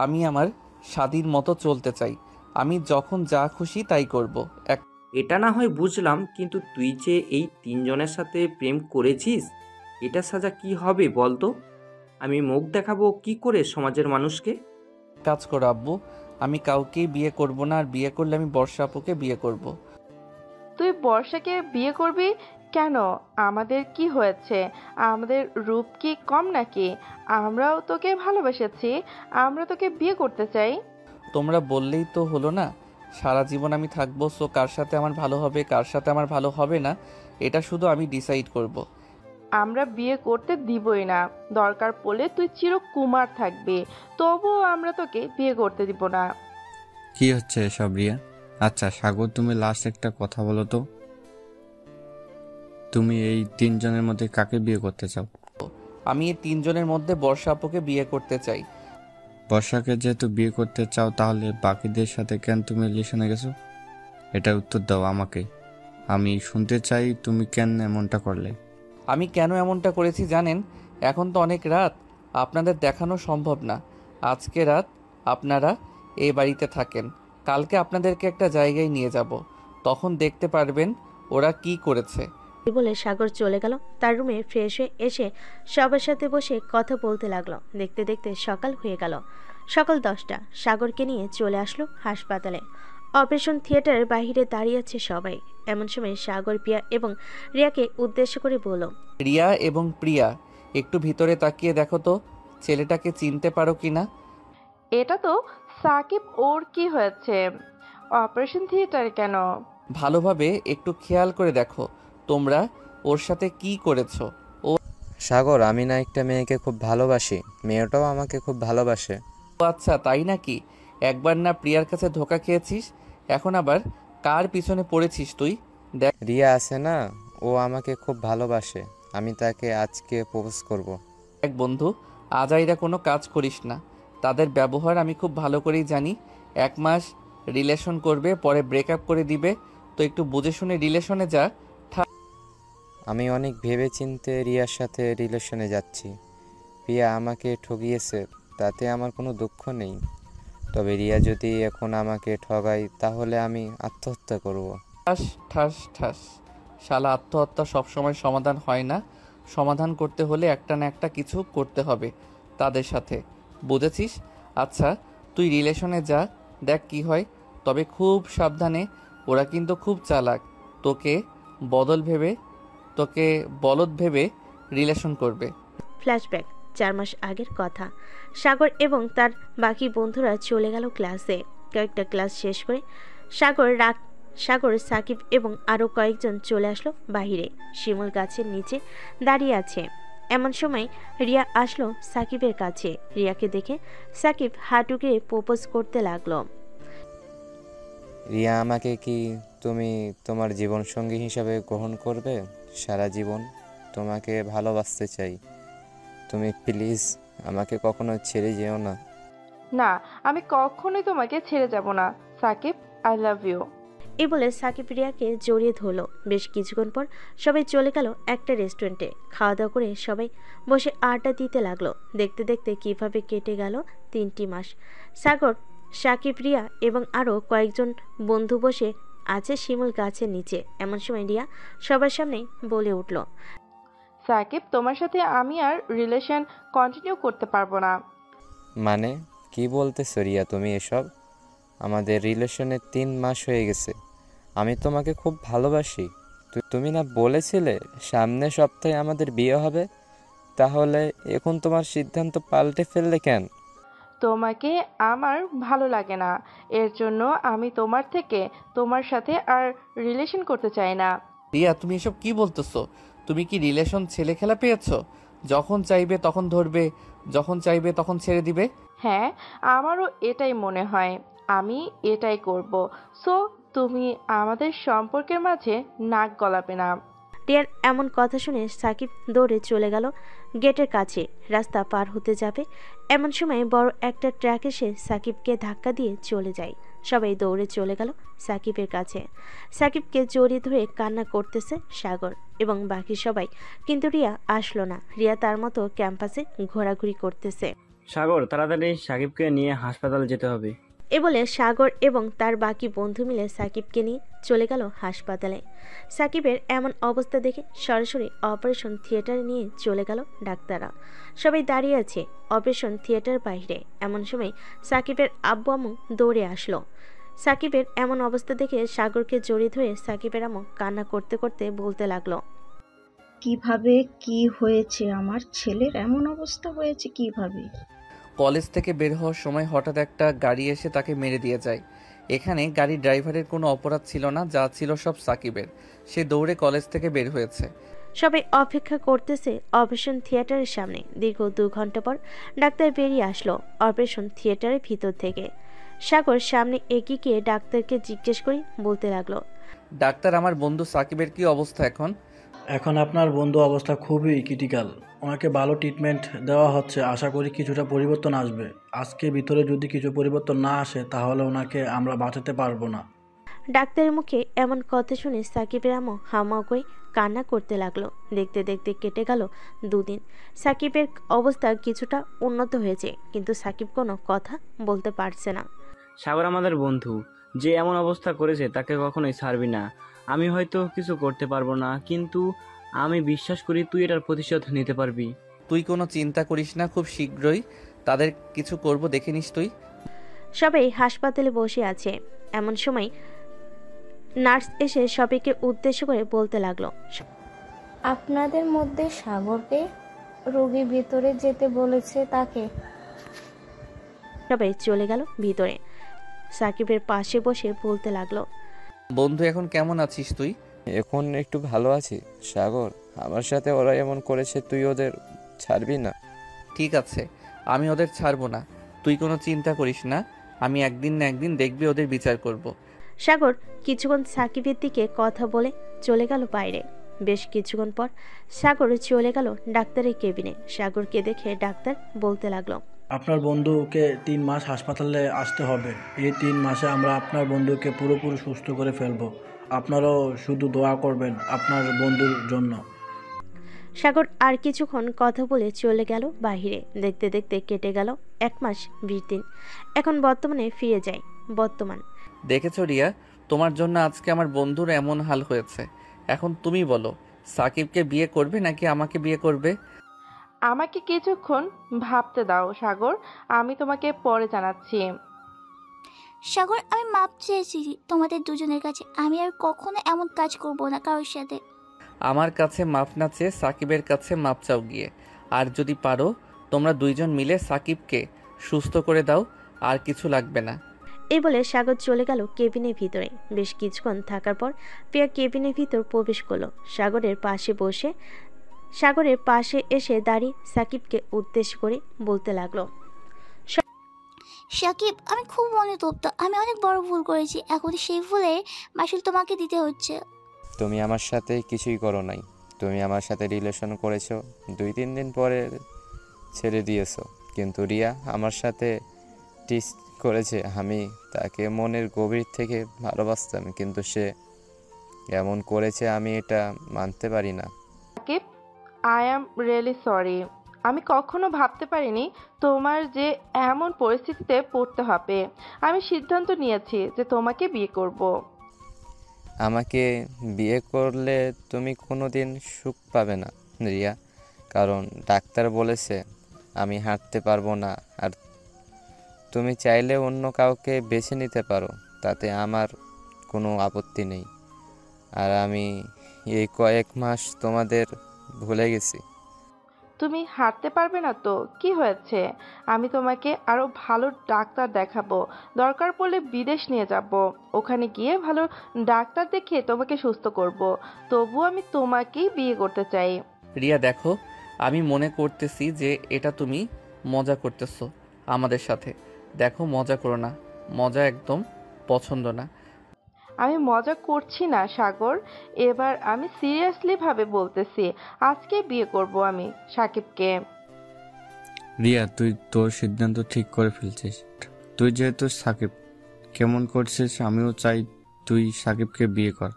আমি আমার স্বাধীন মতো চলতে চাই। আমি যখন যা খুশি তাই করব। এটা না হয় বুঝলাম, কিন্তু তুই যে এই তিনজনের সাথে প্রেম করেছিস, এটা সাজা কি হবে বলতো? আমি মুখ দেখাবো কি করে সমাজের মানুষকে? কাজ করো আব্বু, আমি কাউকেই বিয়ে করব না, আর বিয়ে করলে আমি বর্ষা আপুকে বিয়ে করব। তুই বর্ষাকে বিয়ে করবি কেন? আমাদের কি হয়েছে? আমাদের রূপ কি কম নাকি? আমরাও তোকে ভালোবেসেছি, আমরা তোকে বিয়ে করতে চাই। তোমরা বললেই তো হলো না, সারা জীবন আমি থাকবো। সো কার সাথে আমার ভালো হবে, কার সাথে আমার ভালো হবে না, এটা শুধু আমি ডিসাইড করব। আমরা বিয়ে করতে দিবই না। দরকার পড়লে তুই চিরকুমার থাকবি, তবুও আমরা তোকে বিয়ে করতে দিব না। কি হচ্ছে এসব রিয়া? আচ্ছা সাগর, তুমি লাস্ট একটা কথা বলো তো, তুমি এই তিনজনের মধ্যে কাকে বিয়ে করতে চাও? আমি এই তিনজনের মধ্যে বর্ষা আপুকে বিয়ে করতে চাই। বর্ষাকে যেহেতু বিয়ে করতে চাও, তাহলে বাকিদের সাথে কেন তুমি রিলেশনে গেছো? এটার উত্তর দাও আমাকে। আমি শুনতে চাই তুমি কেন এমনটা করলে। আমি কেন এমনটা করেছি জানেন? এখন তো অনেক রাত, আপনাদের দেখানো সম্ভব না। আজকে রাত আপনারা এই বাড়িতে থাকেন, কালকে আপনাদেরকে একটা জায়গায় নিয়ে যাব, তখন দেখতে পারবেন ওরা কি করেছে। বলে সাগর চলে গেল তার রুমে। ফ্রেশ হয়ে এসে সবার সাথে বসে কথা বলতে লাগলো। দেখতে দেখতে সকাল হয়ে গেল। সকাল 10টা। সাগরকে নিয়ে চলে আসলো হাসপাতালে। অপারেশন থিয়েটারের বাইরে দাঁড়িয়ে আছে সবাই। এমন সময় সাগর প্রিয়া এবং রিয়াকে উদ্দেশ্য করে বলল, রিয়া এবং প্রিয়া, একটু ভিতরে তাকিয়ে দেখো তো ছেলেটাকে চিনতে পারো কিনা। এটা তো সাকিব। ওর কি হয়েছে? অপারেশন থিয়েটারে কেন? ভালোভাবে একটু খেয়াল করে দেখো তোমরা ওর সাথে কি করেছো। সাগর, আমি না একটা মেয়েকে খুব ভালোবাসি, মেয়েটাও আমাকে খুব ভালোবাসে। ও আচ্ছা, তাই নাকি? একবার না প্রিয়ার কাছে ধোকা খেয়েছিস, এখন আবার কার পিছনে পড়েছিস তুই? দেখ, রিয়া আছে না, ও আমাকে খুব ভালোবাসে। আমি তাকে আজকে প্রপোজ করব। এক বন্ধু, আজাইরা কোনো কাজ করিস না। তাদের ব্যবহার আমি খুব ভালো করেই জানি। 1 মাস রিলেশন করবে, পরে ব্রেকআপ করে দিবে। তো একটু বুঝে শুনে রিলেশনে যা। আমি অনেক ভেবে চিন্তে রিয়ার সাথে রিলেশনে যাচ্ছি। রিয়া আমাকে ঠকিয়েছে, তাতে আমার কোনো দুঃখ নেই। তবে রিয়া যদি এখন আমাকে ঠগায়, তাহলে আমি আত্মহত্যা করব। ঠাস ঠাস ঠাস। শালা, আত্মহত্যা সবসময় সমাধান হয় না। সমাধান করতে হলে একটা না একটা কিছু করতে হবে তাদের সাথে, বুঝেছিস? আচ্ছা, তুই রিলেশনে যা, দেখ কি হয়। তবে খুব সাবধানে, ওরা কিন্তু খুব চালাক। তোকে বলদ ভেবে রিলেশন করবে। ফ্ল্যাশব্যাক 4 মাস আগের কথা। সাগর এবং তার বাকি বন্ধুরা চলে গেল ক্লাসে। কয়েকটা ক্লাস শেষ করে সাগর, সাকিব এবং আরও কয়েকজন চলে আসলো বাহিরে। শিমুল গাছের নিচে দাঁড়িয়ে আছে। এমন সময় রিয়া আসলো সাকিবের কাছে। রিয়াকে দেখে সাকিব হাঁটুকে প্রপোজ করতে লাগলো। রিয়া, আমাকে কি তুমি তোমার জীবনসঙ্গী হিসাবে গ্রহণ করবে? সারা জীবন তোমাকে ভালোবাসতে চাই। তুমি প্লিজ আমাকে কখনো ছেড়ে যেও না। না, আমি কখনোই তোমাকে ছেড়ে যাব না সাকিব। I love you. এই বলে সাকিব রিয়াকে জড়িয়ে ধরলো। বেশ কিছুক্ষণ পর সবাই চলে গেল একটা রেস্টুরেন্টে। খাওয়া দাওয়া করে সবাই বসে আড্ডা দিতে লাগলো। দেখতে দেখতে কিভাবে কেটে গেল 3টি মাস। সাগর, সাকিব, রিয়া এবং আরও কয়েকজন বন্ধু বসে আছে শিমুল গাছের নিচে। এমন সময় রিয়া সবার সামনে বলে উঠল, সাকিব, তোমার সাথে আমি আর রিলেশন কন্টিনিউ করতে পারবো না। মানে কি বলতেছো রিয়া তুমি এসব? আমাদের রিলেশনে 3 মাস হয়ে গেছে। আমি তোমাকে খুব ভালোবাসি। তুমি না বলেছিলে সামনের সপ্তাহে আমাদের বিয়ে হবে? তাহলে এখন তোমার সিদ্ধান্ত পাল্টে ফেললে কেন? তোমাকে আমার ভালো লাগে না, এর জন্য আমি তোমার সাথে আর রিলেশন করতে চাই না। রিয়া, তুমি এসব কি বলতেছো? তুমি কি রিলেশন ছেলে খেলা পেয়েছো? যখন চাইবে তখন ধরবে, যখন চাইবে তখন ছেড়ে দিবে। হ্যাঁ, আমারও এটাই মনে হয়, আমি এটাই করব। সো তুমি আমাদের সম্পর্কের মাঝে নাক গলাবে না। রিয়ার এমন কথা শুনে সাকিব দৌড়ে চলে গেল গেটের কাছে। রাস্তা পার হতে যাবে এমন সময় বড় একটা ট্রাক এসে সাকিবকে ধাক্কা দিয়ে চলে যায়। সবাই দৌড়ে চলে গেল সাকিবের কাছে। সাকিবকে জড়িয়ে ধরে কান্না করতেছে সাগর এবং বাকি সবাই, কিন্তু রিয়া আসলো না। রিয়া তার মতো ক্যাম্পাসে ঘোরাঘুরি করতেছে। সাগর, তাড়াতাড়ি সাকিবকে নিয়ে হাসপাতালে যেতে হবে। এ বলে সাগর এবং তার বাকি বন্ধু মিলে সাকিবকে নিয়ে চলে গেল হাসপাতালে। সাকিবের এমন অবস্থা দেখে সরাসরি অপারেশন থিয়েটারে নিয়ে চলে গেল ডাক্তাররা। সবাই দাঁড়িয়ে আছে অপারেশন থিয়েটার বাইরে। এমন সময় সাকিবের আব্বু আম্মু দৌড়ে আসলো। সাকিবের এমন অবস্থা দেখে সাগরকে জড়িয়ে ধরে সাকিবের আম্মু কান্না করতে করতে বলতে লাগলো, কিভাবে কি হয়েছে? আমার ছেলের এমন অবস্থা হয়েছে কিভাবে? কলেজ থেকে বের হওয়ার সময় হঠাৎ একটা গাড়ি এসে তাকে মেরে দিয়ে যায়। এখানে গাড়ির ড্রাইভারের কোনো অপরাধ ছিল না, যা ছিল সব সাকিবের। সে দৌড়ে কলেজ থেকে বের হয়েছে। সবাই অপেক্ষা করতেছে অপারেশন থিয়েটারের সামনে। দীর্ঘ 2 ঘন্টা পর ডাক্তার বেরিয়ে আসলো অপারেশন থিয়েটারের ভিতর থেকে। সাগর সামনে এগিয়ে গিয়ে ডাক্তারকে জিজ্ঞেস করে বলতে লাগলো, ডাক্তার, আমার বন্ধু সাকিবের কি অবস্থা এখন? এখন আপনার বন্ধু অবস্থা খুবই ক্রিটিক্যাল। ওনাকে ভালো ট্রিটমেন্ট দেওয়া হচ্ছে। আশা করি কিছুটা পরিবর্তন আসবে। আজকে ভিতরে যদি কিছু পরিবর্তন না আসে তাহলে ওনাকে আমরা বাঁচাতে পারবো না। ডাক্তারের মুখে এমন কথা শুনে সাকিবের আম্মু হাউমাউ করে কান্না করতে লাগলো। দেখতে দেখতে কেটে গেল 2 দিন। সাকিবের অবস্থা কিছুটা উন্নত হয়েছে, কিন্তু সাকিব কোনো কথা বলতে পারছে না। সাগর আমাদের বন্ধু, যে এমন অবস্থা করেছে তাকে কখনোই ছাড়বি না। আমি হয়তো কিছু করতে পারবো না, কিন্তু আমি বিশ্বাস করি তুই এটার প্রতিশোধ নিতে পারবি। তুই কোনো চিন্তা করিস না, খুব শীঘ্রই তাদের কিছু করব, দেখে নিস তুই। সবাই হাসপাতালে বসে আছে। এমন সময় নার্স এসে সবাইকে উদ্দেশ্য করে বলতে লাগলো, আপনাদের মধ্যে সাগরকে রোগী ভিতরে যেতে বলেছে তাকে। সবাই চলে গেল ভিতরে। সাকিবের পাশে বসে বলতে লাগলো, বন্ধু, এখন কেমন আছিস তুই? এখন একটু ভালো আছি সাগর। আমার সাথে ওরা এমন করেছে, তুই ওদের ছাড়বি না? ঠিক আছে, আমি ওদের ছাড়বো না, তুই কোনো চিন্তা করিস না। আমি একদিন না একদিন দেখবি ওদের বিচার করব। সাগর কিছুক্ষণ সাকিবের দিকে কথা বলে চলে গেল বাইরে। বেশ কিছুক্ষণ পর সাগর চলে গেল ডাক্তারের কেবিনে। সাগরকে দেখে ডাক্তার বলতে লাগলো, আপনার বন্ধুকে 3 মাস হাসপাতালে আসতে হবে। এই 3 মাসে আমরা আপনার বন্ধুকে পুরোপুরি সুস্থ করে ফেলবো। আপনারাও শুধু দোয়া করবেন আপনার বন্ধুর জন্য। সাগর আর কিছুক্ষণ কথা বলে চলে গেল বাইরে। দেখতে দেখতে কেটে গেল 1 মাস 20 দিন। এখন বর্তমানে ফিরে যায়। বর্তমান। দেখেছো রিয়া, তোমার জন্য আজকে আমার বন্ধুর এমন হাল হয়েছে। এখন তুমি বলো, সাকিবকে বিয়ে করবে নাকি আমাকে বিয়ে করবে? আমাকে কিছুক্ষণ ভাবতে দাও সাগর, আমি তোমাকে পরে জানাচ্ছি। সাগর, আমি মাপ চেয়েছি তোমাদের দুজনের কাছে। আমি আর কখনো এমন কাজ করব না কারোর সাথে। আমার কাছে মাপ না চেয়ে সাকিবের কাছে মাপ চাও গিয়ে। আর যদি পারো তোমরা 2 জন মিলে সাকিবকে সুস্থ করে দাও, আর কিছু লাগবে না। এই বলে সাগর চলে গেল কেবিনের ভিতরে। বেশ কিছুক্ষণ থাকার পর প্রিয়া কেবিনের ভিতর প্রবেশ করলো। সাগরের পাশে এসে দাঁড়িয়ে সাকিবকে উদ্দেশ্য করে বলতে লাগলো, সাকিব, আমি খুব অনুতপ্ত। আমি অনেক বড় ভুল করেছি। এখন সেই ভুলের মাসুল তোমাকে দিতে হচ্ছে। তুমি আমার সাথে কিছুই করো নাই। তুমি আমার সাথে রিলেশন করেছো, 2-3 দিন পরে ছেড়ে দিয়েছো। কিন্তু রিয়া আমার সাথে টিস করেছে। আমি তাকে মনের গভীর থেকে ভালোবাসতাম, কিন্তু সে এমন করেছে, আমি এটা মানতে পারি না। Sakib, I am really sorry. আমি কখনো ভাবতে পারিনি তোমার যে এমন পরিস্থিতিতে পড়তে হবে। আমি সিদ্ধান্ত নিয়েছি যে তোমাকে বিয়ে করব। আমাকে বিয়ে করলে তুমি কোনোদিন সুখ পাবে না রিয়া, কারণ ডাক্তার বলেছে আমি হাঁটতে পারবো না। আর তুমি চাইলে অন্য কাউকে বেছে নিতে পারো, তাতে আমার কোনো আপত্তি নেই। আর আমি এই কয়েক মাস তোমাদের ভুলে গেছি। তুমি হাঁটতে পারবে না তো কি হয়েছে? আমি তোমাকে আরো ভালো ডাক্তার দেখাবো। দরকার পড়লে বিদেশ নিয়ে যাব। ওখানে গিয়ে ভালো ডাক্তার দেখিয়ে তোমাকে সুস্থ করব। তবু আমি তোমাকেই বিয়ে করতে চাই। রিয়া দেখো, আমি মনে করতেছি যে এটা তুমি মজা করতেছো আমাদের সাথে। দেখো, মজা করো না, মজা একদম পছন্দ না। আমি মজা করছি না সাগর, এবার আমি সিরিয়াসলি ভাবে বলতেছি, আজকে বিয়ে করব আমি সাকিবকে। রিয়া, তুই তোর সিদ্ধান্ত ঠিক করে ফেলছিস। তুই যেহেতু সাকিব কেমন করছিস, আমিও চাই তুই সাকিবকে বিয়ে কর।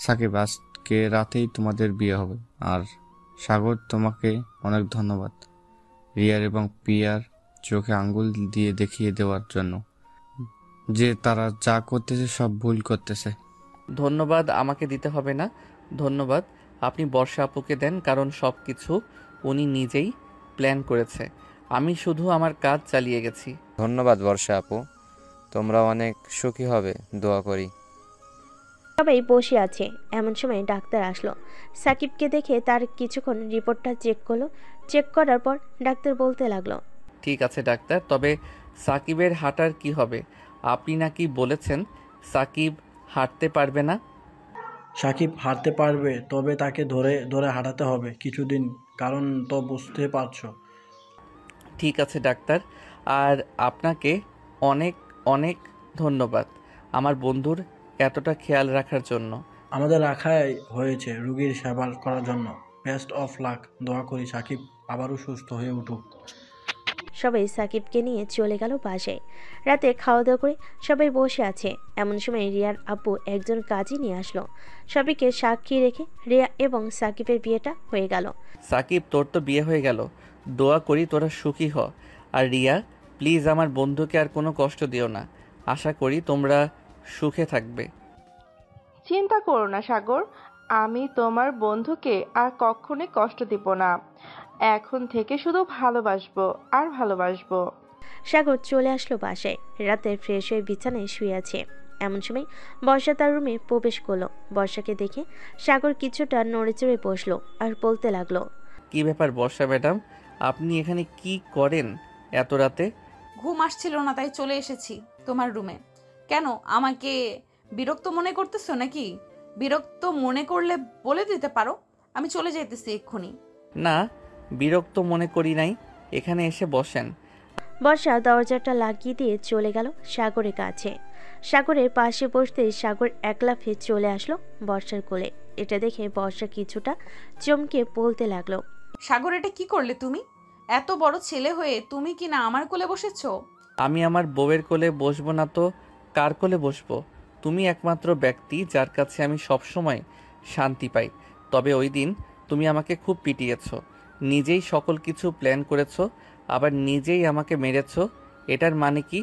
সাকিব, আজকে রাতেই তোমাদের বিয়ে হবে। আর সাগর, তোমাকে অনেক ধন্যবাদ রিয়ার এবং পিয়ার চোখে আঙ্গুল দিয়ে দেখিয়ে দেওয়ার জন্য যে তারা যা করতেছে সব ভুল করতেছে। ধন্যবাদ আমাকে দিতে হবে না, ধন্যবাদ আপনি বর্ষা আপুকে দেন, কারণ সব কিছু উনি নিজেই প্ল্যান করেছে। আমি শুধু আমার কাজ চালিয়ে গেছি। ধন্যবাদ বর্ষা আপু, তোমরা অনেক সুখী হবে দোয়া করি। সবাই বসে আছে, এমন সময় ডাক্তার আসলো। সাকিবকে দেখে তার কিছুক্ষণ রিপোর্টটা চেক করলো। চেক করার পর ডাক্তার বলতে লাগলো, ঠিক আছে ডাক্তার, তবে সাকিবের হাঁটার কি হবে? আপনি নাকি বলেছেন সাকিব হাঁটতে পারবে না? সাকিব হাঁটতে পারবে, তবে তাকে ধরে ধরে হাঁটাতে হবে কিছুদিন, কারণ তো বুঝতে পারছো। ঠিক আছে ডাক্তার, আর আপনাকে অনেক অনেক ধন্যবাদ আমার বন্ধুর এতটা খেয়াল রাখার জন্য। আমাদের রাখাই হয়েছে রুগীর সেবা করার জন্য। বেস্ট অফ লাক, দোয়া করি সাকিব আবারও সুস্থ হয়ে উঠুক। সবাই সাকিবকে নিয়ে চলে গেল বাসায়। রাতে খাওয়া দাওয়া করে সবাই বসে আছে, এমন সময় রিয়ার আব্বু একজন কাজী নিয়ে আসলো। সবাইকে সাক্ষী রেখে রিয়া এবং সাকিবের বিয়েটা হয়ে গেল। সাকিব, তোর তো বিয়ে হয়ে গেল, দোয়া করি তোরা সুখী হ। আর রিয়া, প্লিজ আমার বন্ধুকে আর কোনো কষ্ট দিও না। আশা করি তোমরা সুখে থাকবে। চিন্তা করো না সাগর, আমি তোমার বন্ধুকে আর কখনোই কষ্ট দিব না। এখন থেকে শুধু ভালোবাসবো আর ভালোবাসবো। সাগর চলে আসলো বাসায়। রাতে ফ্রেশ হয়ে বিছানায় শুয়ে আছে, এমন সময় বর্ষা তার রুমে প্রবেশ করলো। বর্ষাকে দেখে সাগর কিছুটা নড়ে চড়ে বসলো আর বলতে লাগলো, কি ব্যাপার বর্ষা ম্যাডাম, আপনি এখানে কি করেন এত রাতে? ঘুম আসছিল না তাই চলে এসেছি তোমার রুমে। কেন, আমাকে বিরক্ত মনে করতেছো নাকি? বিরক্ত মনে করলে বলে দিতে পারো, আমি চলে যাইতেছি এক্ষুনি। না, বিরক্ত মনে করি নাই, এখানে এসে বসেন। বর্ষা দরজাটা লাগিয়ে দিয়ে চলে গেল সাগরের কাছে। সাগরের পাশে বসতেই সাগর এক লাফে চলে আসলো বর্ষার কোলে। এটা দেখে বর্ষা কিছুটা চমকে বলতে লাগলো, সাগর, এটা কি করলে তুমি? এত বড় ছেলে হয়ে তুমি কি না আমার কোলে বসেছো? আমি আমার বউয়ের কোলে বসবো না তো কার কোলে বসবো? তুমি একমাত্র ব্যক্তি যার কাছে আমি সবসময় শান্তি পাই। তবে ওই দিন তুমি আমাকে খুব পিটিয়েছ, নিজেই সকল কিছু প্ল্যান করেছো, আবার নিজেই আমাকে মেরেছো। এটার মানে কি?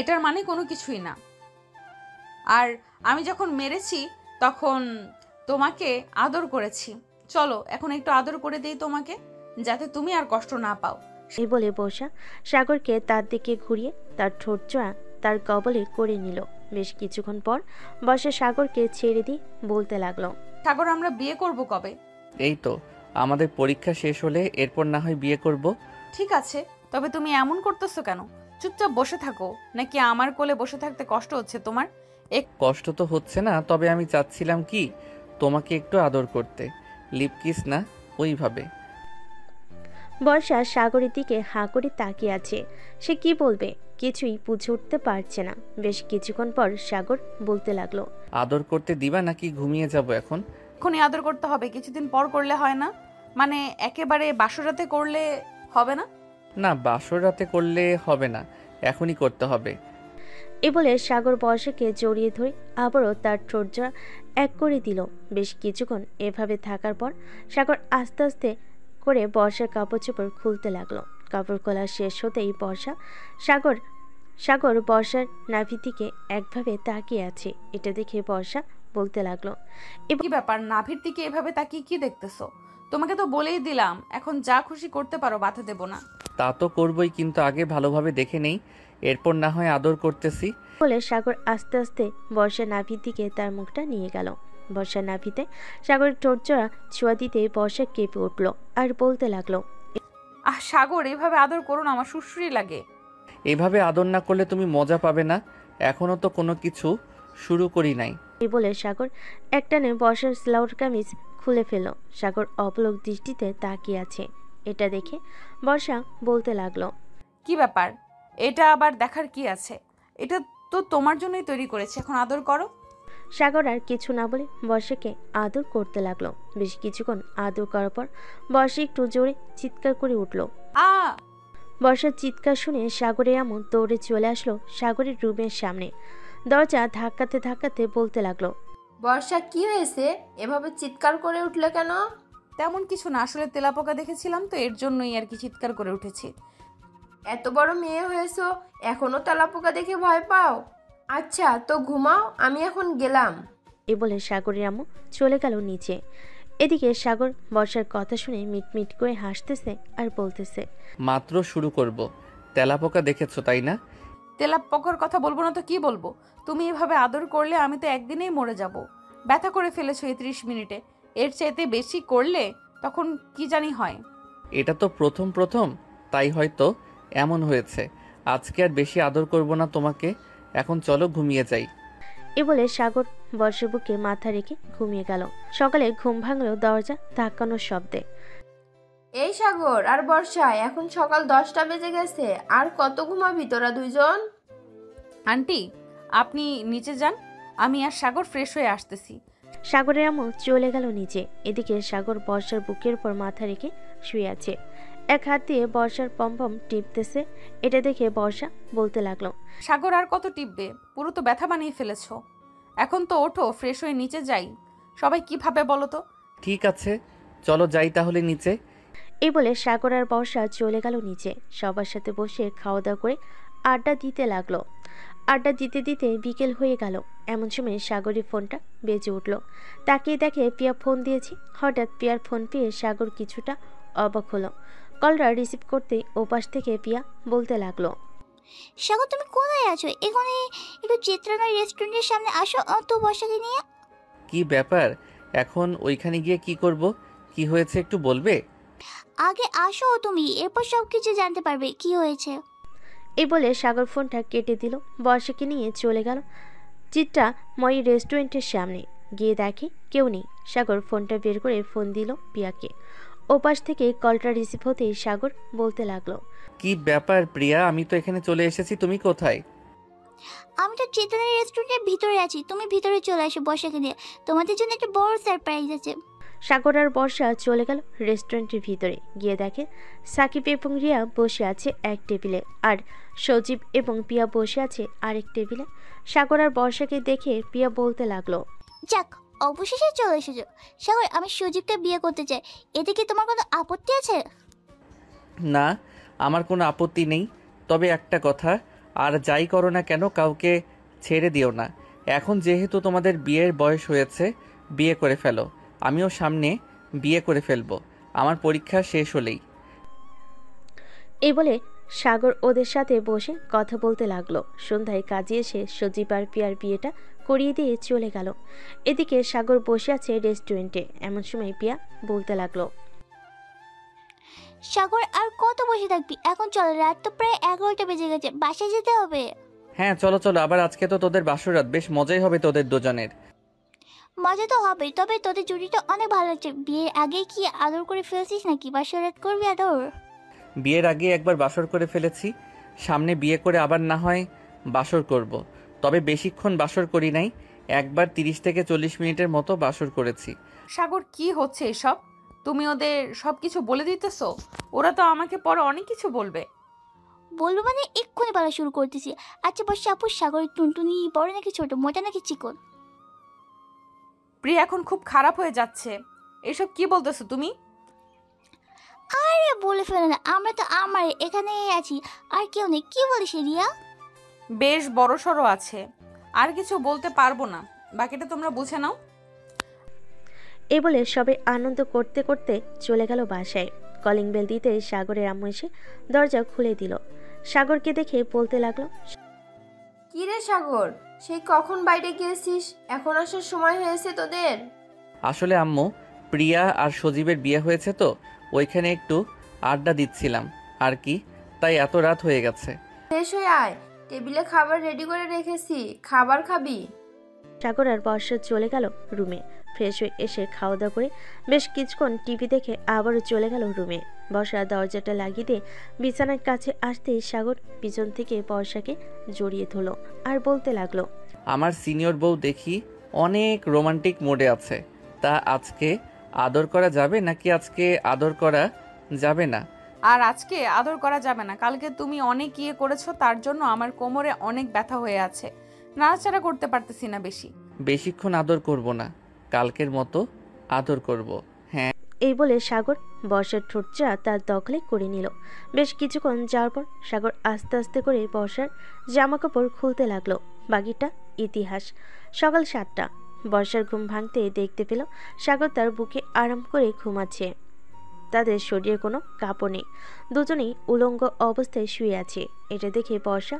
এটার মানে কোনো কিছুই না। আর আমি যখন মেরেছি তখন তোমাকে আদর করেছি। চলো এখন একটু আদর করে দেই তোমাকে, যাতে তুমি আর কষ্ট না পাও। এই বলে বর্ষা সাগরকে তার দিকে ঘুরিয়ে তার ঠোঁট জোড়া তার কবলে করে নিল। বেশ কিছুক্ষণ পর বর্ষা সাগরকে ছেড়ে দিয়ে বলতে লাগলো, সাগর, আমরা বিয়ে করব কবে? এই তো আমাদের পরীক্ষা শেষ হলে এরপর না হয় বিয়ে করব। ঠিক আছে, তবে তুমি এমন করতেছো কেন? চুপচাপ বসে থাকো, নাকি আমার কোলে বসে থাকতে কষ্ট হচ্ছে তোমার? কষ্ট তো হচ্ছে না, তবে আমি চাচ্ছিলাম কি তোমাকে একটু আদর করতে, লিপ কিস না, ওইভাবে। বর্ষা সাগরের দিকে হাঁ করে তাকিয়ে আছে। সে কি বলবে কিছুই বুঝে উঠতে পারছে না। বেশ কিছুক্ষণ পর সাগর বলতে লাগলো, আদর করতে দিবা নাকি ঘুমিয়ে যাব এখন? এখনই আদর করতে হবে, কিছুদিন পর করলে হয় না? মানে একেবারে বাসরাতে করলে হবে না? না, বাসর রাতে করলে হবে না, এখনই করতে হবে। এ বলে সাগর বর্ষাকে জড়িয়ে ধরে আবারও তার ঠোঁট জোড়া এক করে দিল। বেশ কিছুক্ষণ এভাবে থাকার পর সাগর আস্তে আস্তে করে বর্ষার কাপড় চোপড় খুলতে লাগলো। কাপড় খোলা শেষ হতেই সাগর বর্ষার নাভি দিকে একভাবে তাকিয়ে আছে। এটা দেখে বর্ষা বলতে লাগলো, কি ব্যাপার, নাভির দিকে এভাবে তাকিয়ে কি দেখতেছো? তোমাকে তো বলেই দিলাম, এখন যা খুশি করতে পারো, বাধা দেব না। তা তো করবই, কিন্তু আগে ভালোভাবে দেখে নেই, এরপর না হয় আদর করতেছি। বলে সাগর আস্তে আস্তে বর্ষার নাভির দিকে তার মুখটা নিয়ে গেল। বর্ষার নাভিতে সাগরের ঠোঁট জোড়া ছোঁয়া দিতে বর্ষা কেঁপে উঠলো আর বলতে লাগলো, সাগর, এভাবে আদর করো না, আমার সুশ্রী লাগে। এভাবে আদর না করলে তুমি মজা পাবে না, এখনো তো কোনো কিছু শুরু করি নাই। এই বলে সাগর একটানে বর্ষার স্লাউট কামিজ খুলে ফেলল। সাগর অপলক দৃষ্টিতে তাকিয়ে আছে। এটা দেখে বর্ষা বলতে লাগলো, কি ব্যাপার? এটা আবার দেখার কি আছে? এটা তো তোমার জন্যই তৈরি করেছে, এখন আদর করো। সাগর আর কিছু না বলে বর্ষাকে আদর করতে লাগলো। বেশ কিছুক্ষণ আদর করার পর বর্ষা একটু জোরে চিৎকার করে উঠল। আ বর্ষার চিৎকার শুনে সাগরের আম্মু দৌড়ে চলে আসলো সাগরের রুমের সামনে। দরজা ধাক্কাতে ধাক্কাতে বলতে লাগলো, বর্ষা কি হয়েছে? এভাবে চিৎকার করে উঠলে কেন? তেমন কিছু না, আসলে তেলাপোকা দেখেছিলাম তো, এর জন্যই আর কি চিৎকার করে উঠেছি। এত বড় মেয়ে হয়েছো, এখনো তেলাপোকা দেখে ভয় পাও? আচ্ছা তো ঘুমাও, আমি এখন গেলাম। এ বলে সাগরের আম্মু চলে গেল নিচে। এদিকে সাগর বর্ষার কথা শুনে মিটমিট করে হাসতেছে আর বলতেছে, মাত্র শুরু করব। তেলাপোকা দেখেছো তাই না? তেলাপোকার কথা বলবো না তো কি বলবো? তুমি এভাবে আদর করলে আমি তো একদিনেই মরে যাব। ব্যথা করে ফেলেছো এই 30 মিনিটে, এর চাইতে বেশি করলে তখন কি জানি হয়। এটা তো প্রথম প্রথম, তাই হয়তো এমন হয়েছে। আজকে আর বেশি আদর করব না তোমাকে, এখন চলো ঘুমিয়ে যাই। এ বলে সাগর বর্ষার বুকে মাথা রেখে ঘুমিয়ে গেল। সকালে ঘুম ভাঙলো দরজা ধাক্কানোর শব্দে। এই সাগর আর বর্ষা, এখন সকাল 10টা বেজে গেছে, আর কত ঘুমাবি তোরা দুইজন? আন্টি আপনি নিচে যান, আমি আর সাগর ফ্রেশ হয়ে আসতেছি। সাগরের আম্মু চলে গেল নিচে। এদিকে সাগর বর্ষার বুকের উপর মাথা রেখে শুয়ে আছে। এক হাত দিয়ে বর্ষার পম্পম টিপতেছে। এটা দেখে বর্ষা বলতে লাগলো, সাগর আর কত টিপবে? পুরো তো ব্যথা বানিয়ে ফেলেছো। এখন তো ওঠো, ফ্রেশ হয়ে নিচে যাই। সবাই কি ভাবে বলো তো? ঠিক আছে চলো যাই তাহলে নিচে। এই বলে সাগর আর বর্ষা চলে গেল নিচে। সবার সাথে বসে খাওয়া দাওয়া করে আড্ডা দিতে লাগলো। আড্ডা দিতে দিতে বিকেল হয়ে গেল। এমন সময় সাগরের ফোনটা বেজে উঠল। তাকিয়ে দেখে পিয়া ফোন দিয়েছে। হঠাৎ পিয়ার ফোন পেয়ে সাগর কিছুটা অবাক হলো। কলটা রিসিভ করতে ওপাশ থেকে পিয়া বলতে লাগলো, সাগর তুমি কোথায় আছো? এখানে একটু চিত্রালয় রেস্টুরেন্টের সামনে আসো তো বর্ষাকে নিয়ে। কি ব্যাপার? এখন ওইখানে গিয়ে কি করব? কি হয়েছে একটু বলবে? আগে আসো তুমি, এরপর সব কিছু জানতে পারবে কি হয়েছে। এই বলে সাগর ফোনটা কেটে দিল। বর্ষাকে নিয়ে চলে গেল চিত্রাময়ী রেস্টুরেন্টের সামনে। গিয়ে দেখে কেউ নেই। সাগর ফোনটা বের করে ফোন দিল পিয়াকে। ওপাশ থেকে কলটা রিসিভ হতেই সাগর বলতে লাগলো, কি ব্যাপার প্রিয়া, আমি তো এখানে চলে এসেছি, তুমি কোথায়? আমি তো চিত্রালয় রেস্টুরেন্টের ভিতরে আছি, তুমি ভিতরে চলে আসো বর্ষাকে নিয়ে, তোমাদের জন্য একটা বড় সারপ্রাইজ আছে। সাগর আর বর্ষা চলে গেল রেস্টুরেন্টের ভিতরে। গিয়ে দেখে সাকিব এবং রিয়া বসে আছে এক টেবিলে, আর সজীব এবং পিয়া বসে আছে আরেক টেবিলে। সাগর আর বর্ষাকে দেখে পিয়া বলতে লাগলো, যাক অবশেষে চলে এসেছো। সাগর আমি সজীবকে বিয়ে করতে চাই, এতে কি তোমার কোনো আপত্তি আছে? না, আমার কোনো আপত্তি নেই, তবে একটা কথা, আর যাই করো না কেন কাউকে ছেড়ে দিও না। এখন যেহেতু তোমাদের বিয়ের বয়স হয়েছে, বিয়ে করে ফেলো। আমিও সামনে বিয়ে করে ফেলবো আমার পরীক্ষা শেষ হলেই। এই বলে সাগর ওদের সাথে বসে কথা বলতে লাগলো। সন্ধ্যায় কাজে এসে সজীব আর পিয়ার বিয়েটা করিয়ে দিয়ে চলে গেল। এদিকে সাগর বসে আছে রেস্টুরেন্টে। এমন সময় পিয়া বলতে লাগলো, সাগর আর কত বসে থাকবি? এখন চল, রাত তো প্রায় 11টা বেজে গেছে, বাসায় যেতে হবে। হ্যাঁ চলো চলো, আবার আজকে তো তোদের বাসরাত, বেশ মজাই হবে তোদের দুজনের। মজা তো হবে, তবে তোদের জুটিটা অনেক ভালো লাগছে। বিয়ের আগে কি আদর করে ফেলছিস নাকি? বাসরাত করবি আদর? বিয়ের আগে একবার বাসর করে ফেলেছি, সামনে বিয়ে করে আবার না হয় বাসর করব। তবে বেশিক্ষণ বাসর করি নাই, একবার 30 থেকে 40 মিনিটের মতো বাসর করেছি। সাগর কি হচ্ছে এসব? তুমি ওদের সব কিছু বলে দিতেছো? ওরা তো আমাকে পরে অনেক কিছু বলবে। বলবো মানে এক্ষুনি বলা শুরু করতেছি। আচ্ছা বর্ষা আপু, সাগরের টুনটুনি বড় নাকি ছোট, মোটা নাকি চিকন? প্রিয়া এখন খুব খারাপ হয়ে যাচ্ছে। এসব কি বলতেছো তুমি? আরে বলে ফেলে না, আমরা তো আমার এখানেই আছি, আর কেউ নেই। কি বলিস রিয়া? বেশ বড় সড়ো আছে, আর কিছু বলতে পারবো না, বাকিটা তোমরা বুঝে নাও। এই বলে সবাই আনন্দ করতে করতে চলে গেল বাসায়। কলিং বেল দিতে সাগরের আম্মু এসে দরজা খুলে দিল। সাগরকে দেখে বলতে লাগলো, কি রে সাগর, সেই কখন বাইরে গিয়েছিস, এখন আসার সময় হয়েছে তোদের? আসলে আম্মু, প্রিয়া আর সজীবের বিয়ে হয়েছে তো ওইখানে একটু আড্ডা দিচ্ছিলাম আর কি, তাই এত রাত হয়ে গেছে। ফ্রেশ হয়ে আয়, টেবিলে খাবার রেডি করে রেখেছি, খাবার খাবি? সাগর আর বর্ষা চলে গেল রুমে। ফ্রেশ হয়ে এসে খাওয়া দাওয়া করে বেশ কিছুক্ষণ টিভি দেখে আবারও চলে গেল রুমে। বর্ষা দরজাটা লাগিয়ে দিয়ে বিছানার কাছে আসতেই সাগর পিছন থেকে বর্ষাকে জড়িয়ে ধরলো আর বলতে লাগলো, আমার সিনিয়র বউ দেখি অনেক রোমান্টিক মোডে আছে। তা আজকে আদর করা যাবে নাকি আজকে আদর করা যাবে না? আর আজকে আদর করা যাবে না। কালকে তুমি অনেক ইয়ে করেছো, তার জন্য আমার কোমরে অনেক ব্যথা হয়ে আছে, নাড়াচাড়া করতে পারতেছি না বেশি। বেশিক্ষণ আদর করব না, কালকের মতো আদর করব। হ্যাঁ। এই বলে সাগর বর্ষার ঠোঁটটা তার দখলে করে নিল। বেশ কিছুক্ষণ যাওয়ার পর সাগর আস্তে আস্তে করে বর্ষার জামা কাপড় খুলতে লাগলো। বাকিটা ইতিহাস। সকাল 7টা। বর্ষার ঘুম ভাঙতে দেখতে পেল সাগর তার বুকে আরাম করে ঘুমাচ্ছে। তাদের শরীরে কোনো কাপড় নেই, দুজনেই উলঙ্গ অবস্থায় শুয়ে আছে। এটা দেখে বর্ষা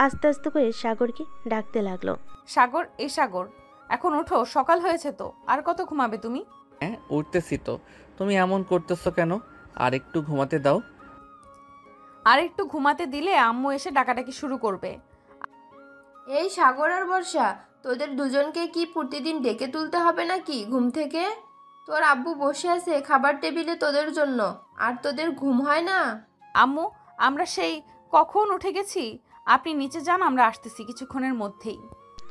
আস্তে আস্তে করে সাগরকে ডাকতে লাগলো, সাগর, সাগর, এখন ওঠো, সকাল হয়েছে তো। আর কত ঘুমাবে তুমি? হ্যাঁ, উঠতেছি তো। তুমি এমন করতেছো কেন? আর একটু ঘুমাতে দাও। আর একটু ঘুমাতে দিলে আম্মু এসে ডাকাডাকি শুরু করবে। এই সাগর আর বর্ষা, তোদের দুজনকে কি প্রতিদিন ডেকে তুলতে হবে নাকি ঘুম থেকে? তোর আব্বু বসে আছে খাবার টেবিলে তোদের জন্য, আর তোদের ঘুম হয় না? আম্মু, আমরা সেই কখন উঠে গেছি। আপনি নিচে যান, আমরা আসতেছি কিছুক্ষণের মধ্যেই।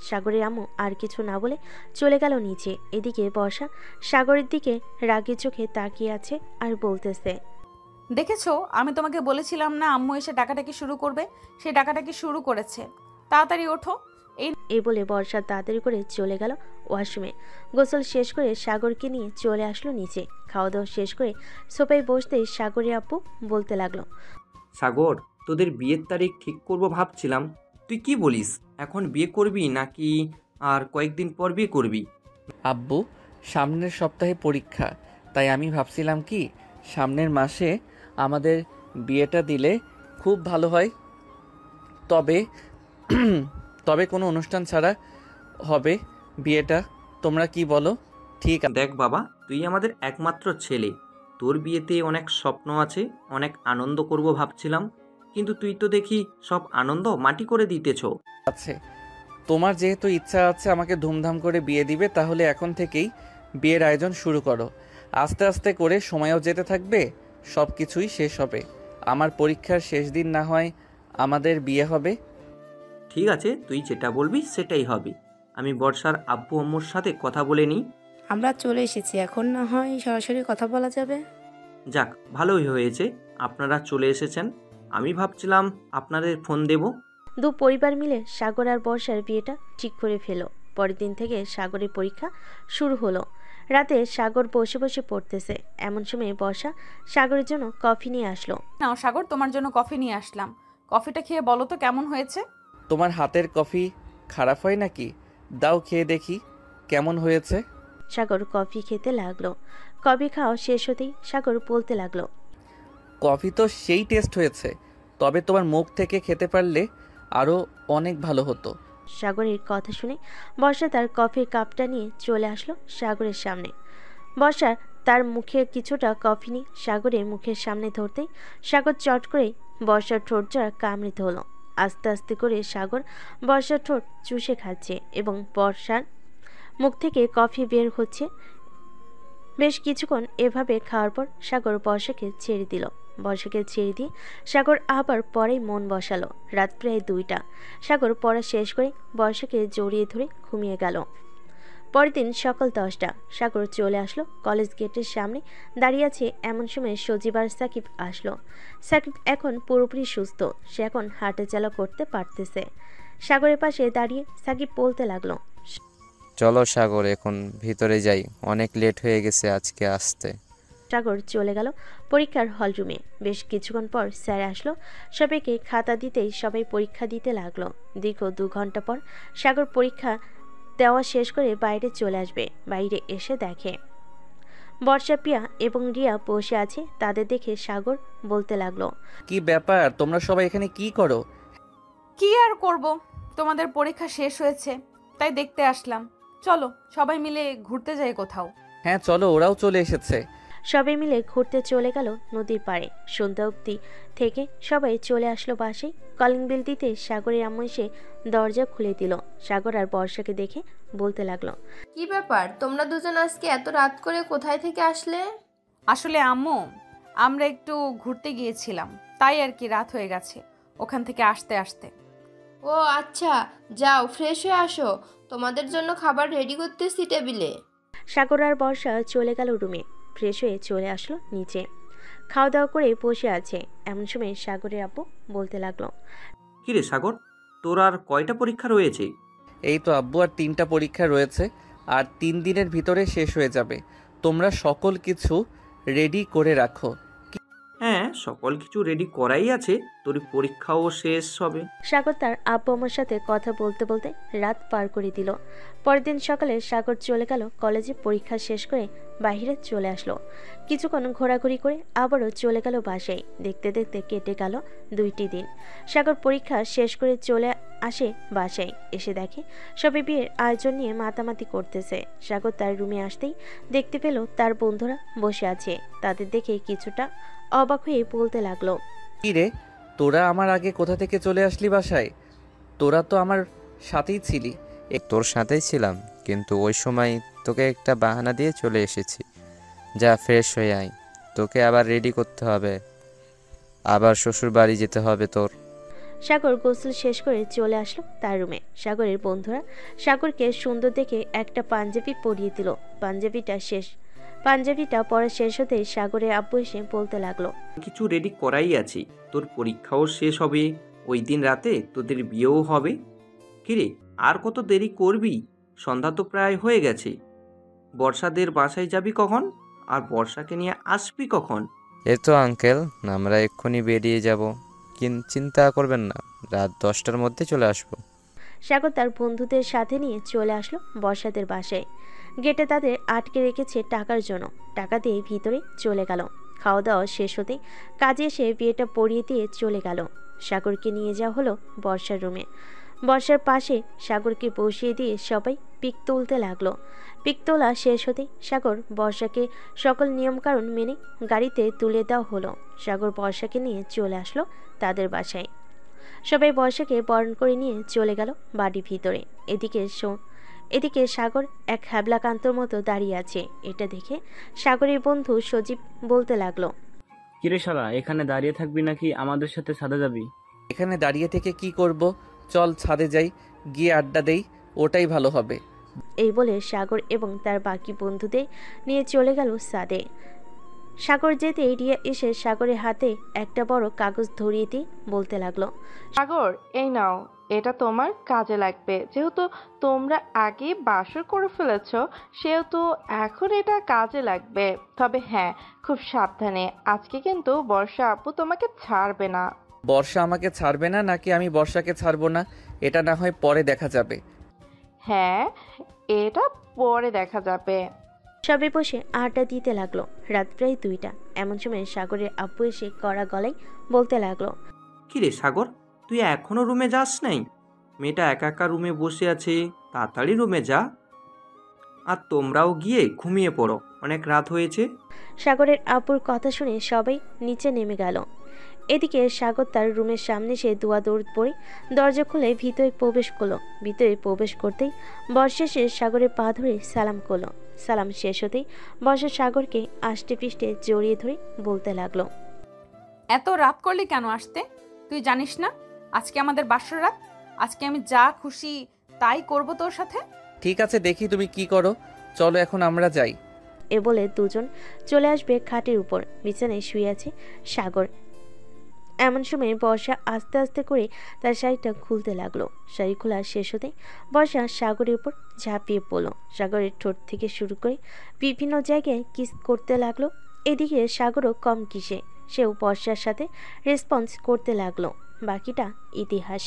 সাগরের আম্মু আর কিছু না বলে চলে গেল নিচে। এদিকে বর্ষা সাগরের দিকে রাগী চোখে তাকিয়ে আছে আর বলতেছে, দেখেছো, আমি তোমাকে বলেছিলাম না আম্মু এসে ডাকাডাকি শুরু করবে? সে ডাকাডাকি শুরু করেছে। তাড়াতাড়ি ওঠো। এই বলে বর্ষা তাড়াতাড়ি করে চলে গেল ওয়াশরুমে। গোসল শেষ করে সাগরকে নিয়ে চলে আসলো নিচে। খাওয়া দাওয়া শেষ করে সোফায় বসতেই সাগরের আব্বু বলতে লাগলো, সাগর, তোদের বিয়ের তারিখ ঠিক করব ভাবছিলাম। তুই কি বলিস, এখন বিয়ে করবি নাকি আর কয়েকদিন পর বিয়ে করবি? আব্বু, সামনের সপ্তাহে পরীক্ষা, তাই আমি ভাবছিলাম কি সামনের মাসে আমাদের বিয়েটা দিলে খুব ভালো হয়। তবে কোনো অনুষ্ঠান ছাড়া হবে বিয়েটা। তোমরা কি বলো? ঠিক দেখ বাবা, তুই আমাদের একমাত্র ছেলে, তোর বিয়েতে অনেক স্বপ্ন আছে, অনেক আনন্দ করব ভাবছিলাম, কিন্তু তুই তো দেখি সব আনন্দ মাটি করে দিতেছ। আছে, তোমার যেহেতু ইচ্ছা আছে আমাকে ধুমধাম করে বিয়ে দিবে, তাহলে এখন থেকেই বিয়ের আয়োজন শুরু করো। আস্তে আস্তে করে সময়ও যেতে থাকবে, সব কিছুই শেষ হবে। আমার পরীক্ষার শেষ দিন না হয় আমাদের বিয়ে হবে। ঠিক আছে, তুই যেটা বলবি সেটাই হবে। আমি বর্ষার আব্বু আম্মুর সাথে কথা বলে নিই। আমরা চলে এসেছি, এখন না হয় সরাসরি কথা বলা যাবে। যাক, ভালোই হয়েছে আপনারা চলে এসেছেন। আমি ভাবছিলাম আপনাদের ফোন দেব। দু পরিবার মিলে সাগর আর বর্ষার বিয়েটা ঠিক করে ফেলো। পরের দিন থেকে সাগরের পরীক্ষা শুরু হলো। রাতে সাগর বসে বসে পড়তেছে, এমন সময় বর্ষা সাগরের জন্য কফি নিয়ে আসলো। নাও সাগর, তোমার জন্য কফি নিয়ে আসলাম। কফিটা খেয়ে বলো তো কেমন হয়েছে। তোমার হাতের কফি খারাপ হয় নাকি? দাও খেয়ে দেখি কেমন হয়েছে। সাগর কফি খেতে লাগলো। কফি খাওয়া শেষ হতেই সাগর বলতে লাগলো, কফি তো সেই টেস্ট হয়েছে, তবে তোমার মুখ থেকে খেতে পারলে আরও অনেক ভালো হতো। সাগরের কথা শুনে বর্ষা তার কফির কাপটা নিয়ে চলে আসলো সাগরের সামনে। বর্ষা তার মুখে কিছুটা কফি নিয়ে সাগরের মুখের সামনে ধরতেই সাগর চট করে বর্ষার ঠোঁটটা কামড়ে ধরল। আস্তে আস্তে করে সাগর বর্ষার ঠোঁট চুষে খাচ্ছে এবং বর্ষার মুখ থেকে কফি বের হচ্ছে। বেশ কিছুক্ষণ এভাবে খাওয়ার পর সাগর বর্ষাকে ছেড়ে দিল। বর্ষাকে ছেড়ে দিয়ে সাগর আবার পরেই মন বসালো। রাত প্রায় 2টা। সাগর পড়া শেষ করে বর্ষাকে জড়িয়ে ধরে ঘুমিয়ে গেল। পরের দিন সকাল 10টা। সাগর চলে আসলো কলেজ গেটের সামনে দাঁড়িয়ে আছে। এমন সময় সজীব আর সাকিব আসলো। সাকিব এখন পুরোপুরি সুস্থ, সে এখন হাঁটা চলা করতে পারতেছে। সাগরের পাশে দাঁড়িয়ে সাকিব বলতে লাগলো, চলো সাগর, এখন ভিতরে যাই, অনেক লেট হয়ে গেছে আজকে আসতে। সাগর চলে গেল পরীক্ষার হল রুমে। বেশ কিছুক্ষণ পর স্যার আসলো। সবাইকে খাতা দিতেই সবাই পরীক্ষা দিতে লাগলো। দীর্ঘ 2 ঘন্টা পর সাগর পরীক্ষা দেওয়া শেষ করে বাইরে চলে আসবে। বাইরে এসে দেখে বর্ষা, পিয়া এবং রিয়া বসে আছে। তাদের দেখে সাগর বলতে লাগলো, কি ব্যাপার, তোমরা সবাই এখানে কি করো? কি আর করব, তোমাদের পরীক্ষা শেষ হয়েছে তাই দেখতে আসলাম। চলো সবাই মিলে ঘুরতে যাই কোথাও। হ্যাঁ চলো, ওরাও চলে এসেছে। সবাই মিলে ঘুরতে চলে গেল নদীর পাড়ে। সন্ধ্যা অবধি থেকে সবাই চলে আসলো বাসায়। কলিং বেল দিতে সাগরের আম্মু এসে দরজা খুলে দিল। সাগর আর বর্ষাকে দেখে বলতে লাগলো, কি ব্যাপার, তোমরা দুজন আজকে এত রাত করে কোথায় থেকে আসলে? আসলে আম্মু, আমরা একটু ঘুরতে গিয়েছিলাম, তাই আর কি রাত হয়ে গেছে ওখান থেকে আসতে আসতে। ও আচ্ছা, যাও ফ্রেশ হয়ে আসো, তোমাদের জন্য খাবার রেডি করতেছি টেবিলে। সাগর আর বর্ষা চলে গেল রুমে। ফ্রেশ হয়ে চলে আসলো নিচে, খাওয়া দাওয়া করে বসে আছে। এমন সময় সাগরের আব্বু বলতে লাগলো, কিরে সাগর, তোর আর কয়টা পরীক্ষা রয়েছে? এই তো আব্বু, আর 3টা পরীক্ষা রয়েছে, আর 3 দিনের ভিতরে শেষ হয়ে যাবে। তোমরা সকল কিছু রেডি করে রাখো। হ্যাঁ, সকল কিছু রেডি করাই আছে, তোর পরীক্ষাও শেষ হবে। সাগর তার আব্বু আম্মুর সাথে কথা বলতে বলতে রাত পার করে দিল। পরের দিন সকালে সাগর চলে গেল কলেজে। পরীক্ষা শেষ করে বাইরে চলে আসলো। কিছুক্ষণ ঘোরাঘুরি করে আবারও চলে গেল বাসায়। দেখতে দেখতে কেটে গেল 2টি দিন। সাগর পরীক্ষা শেষ করে চলে আসে বাসায়। এসে দেখে সবাই বিয়ের আয়োজন নিয়ে মাতামাতি করতেছে। সাগর তার রুমে আসতেই দেখতে পেল তার বন্ধুরা বসে আছে। তাদের দেখে কিছুটা অবাক হয়ে বলতে লাগলো, কি রে, তোরা আমার আগে কোথা থেকে চলে আসলি বাসায়? তোরা তো আমার সাথেই ছিলি। তোর সাথেই ছিলাম, কিন্তু ওই সময় তোকে একটা বাহানা দিয়ে চলে এসেছি। যা ফ্রেশ হয়ে আয়, তোকে আবার রেডি করতে হবে, আবার শ্বশুর বাড়ি যেতে হবে তোর। সাগর গোসল শেষ করে চলে আসলো তার রুমে। সাগরের বন্ধুরা সাগরকে সুন্দর দেখে একটা পাঞ্জাবি পরিয়ে দিল। পাঞ্জাবিটা পরা শেষ হতে সাগরের আব্বু এসে বলতে লাগলো, কিছু রেডি করাই আছে, তোর পরীক্ষাও শেষ হবে, ওই দিন রাতে তোদের বিয়েও হবে। কিরে, আর কত দেরি করবি? সন্ধ্যা তো প্রায় হয়ে গেছে। বর্ষাদের বাসায় যাবি কখন, আর বর্ষাকে নিয়ে আসবি কখন? এই তো আঙ্কেল, আমরা এক্ষুনি বেরিয়ে যাব, চিন্তা করবেন না, রাত 10টার মধ্যে চলে আসবো। সাগর তার বন্ধুদের সাথে নিয়ে চলে আসলো বর্ষাদের বাসায়। গেটে তাদের আটকে রেখেছে টাকার জন্য। টাকা দিয়ে ভিতরে চলে গেল। খাওয়া দাওয়া শেষ হতে কাজে এসে বিয়েটা পরিয়ে দিয়ে চলে গেল। সাগরকে নিয়ে যাওয়া হলো বর্ষার রুমে। বর্ষার পাশে সাগরকে বসিয়ে দিয়ে সবাই পিক তুলতে লাগলো। পিক তোলা শেষ হতে সাগর বর্ষাকে সকল নিয়মকানুন মেনে গাড়িতে তুলে দেওয়া হলো। সাগর বর্ষাকে নিয়ে চলে আসলো তাদের বাসায়। সবাই বর্ষাকে বরণ করে নিয়ে চলে গেল বাড়ির ভিতরে। এদিকে সাগর এক হ্যাবলাকান্তর মতো দাঁড়িয়ে আছে। এটা দেখে সাগরের বন্ধু সজীব বলতে লাগলো, কিরে শালা, এখানে দাঁড়িয়ে থাকবি নাকি আমাদের সাথে ছাদে যাবি? এখানে দাঁড়িয়ে থেকে কি করব? চল ছাদে যাই, গিয়ে আড্ডা দেই, ওটাই ভালো হবে। এই বলে সাগর এবং তার বাকি বন্ধুদের নিয়ে চলে গেল ছাদে। সাগর যেতে এড়িয়ে এসে সাগরের হাতে একটা বড় কাগজ ধরিয়ে দিয়ে বলতে লাগলো, সাগর, এই নাও, এটা তোমার কাজে লাগবে। যেহেতু তোমরা আগে বাসর করে ফেলেছ, সেহেতু এখন এটা কাজে লাগবে। তবে হ্যাঁ, খুব সাবধানে। আজকে কিন্তু বর্ষা আপু তোমাকে ছাড়বে না। বর্ষা আমাকে ছাড়বে না নাকি আমি বর্ষাকে ছাড়বো না, এটা না হয় পরে দেখা যাবে। হ্যাঁ, এটা পরে দেখা যাবে। সবাই বসে আড্ডা দিতে লাগলো। রাত প্রায় 2টা। এমন সময় সাগরের আব্বু এসে কড়া গলায় বলতে লাগলো, কিরে সাগর, তুই এখনো রুমে যাস নাই? মেয়েটা একা একা রুমে বসে আছে, তাড়াতাড়ি রুমে যা, আর তোমরাও গিয়ে ঘুমিয়ে পড়ো, অনেক রাত হয়েছে। সাগরের আব্বুর কথা শুনে সবাই নিচে নেমে গেল। এদিকে সাগর তার রুমের সামনে সে দৌড় পড়ে দরজা খুলে ভিতরে প্রবেশ করলো। ভিতরে প্রবেশ করতেই বর্ষা এসে সাগরের পা ধরে সালাম করলো। সালাম শেষ হতেই বর্ষা সাগরকে আষ্টে পিষ্টে জড়িয়ে ধরে বলতে লাগলো, এত রাত করলে কেন আসতে? তুই জানিস না আজকে আমাদের বাসর রাত? আজকে আমি যা খুশি তাই করব তোর সাথে। ঠিক আছে, দেখি তুমি কি করো, চলো এখন আমরা যাই। এ বলে দুজন চলে আসবে খাটের উপর। বিছানায় শুয়ে আছে সাগর। এমন সময় বর্ষা আস্তে আস্তে করে তার শাড়িটা খুলতে লাগলো। শাড়ি খোলা শেষ হতে বর্ষা সাগরের উপর ঝাঁপিয়ে পড়লো। সাগরের ঠোঁট থেকে শুরু করে বিভিন্ন জায়গায় কিস করতে লাগলো। এদিকে সাগরও কম কিসে, সেও বর্ষার সাথে রেসপন্স করতে লাগলো। বাকিটা ইতিহাস।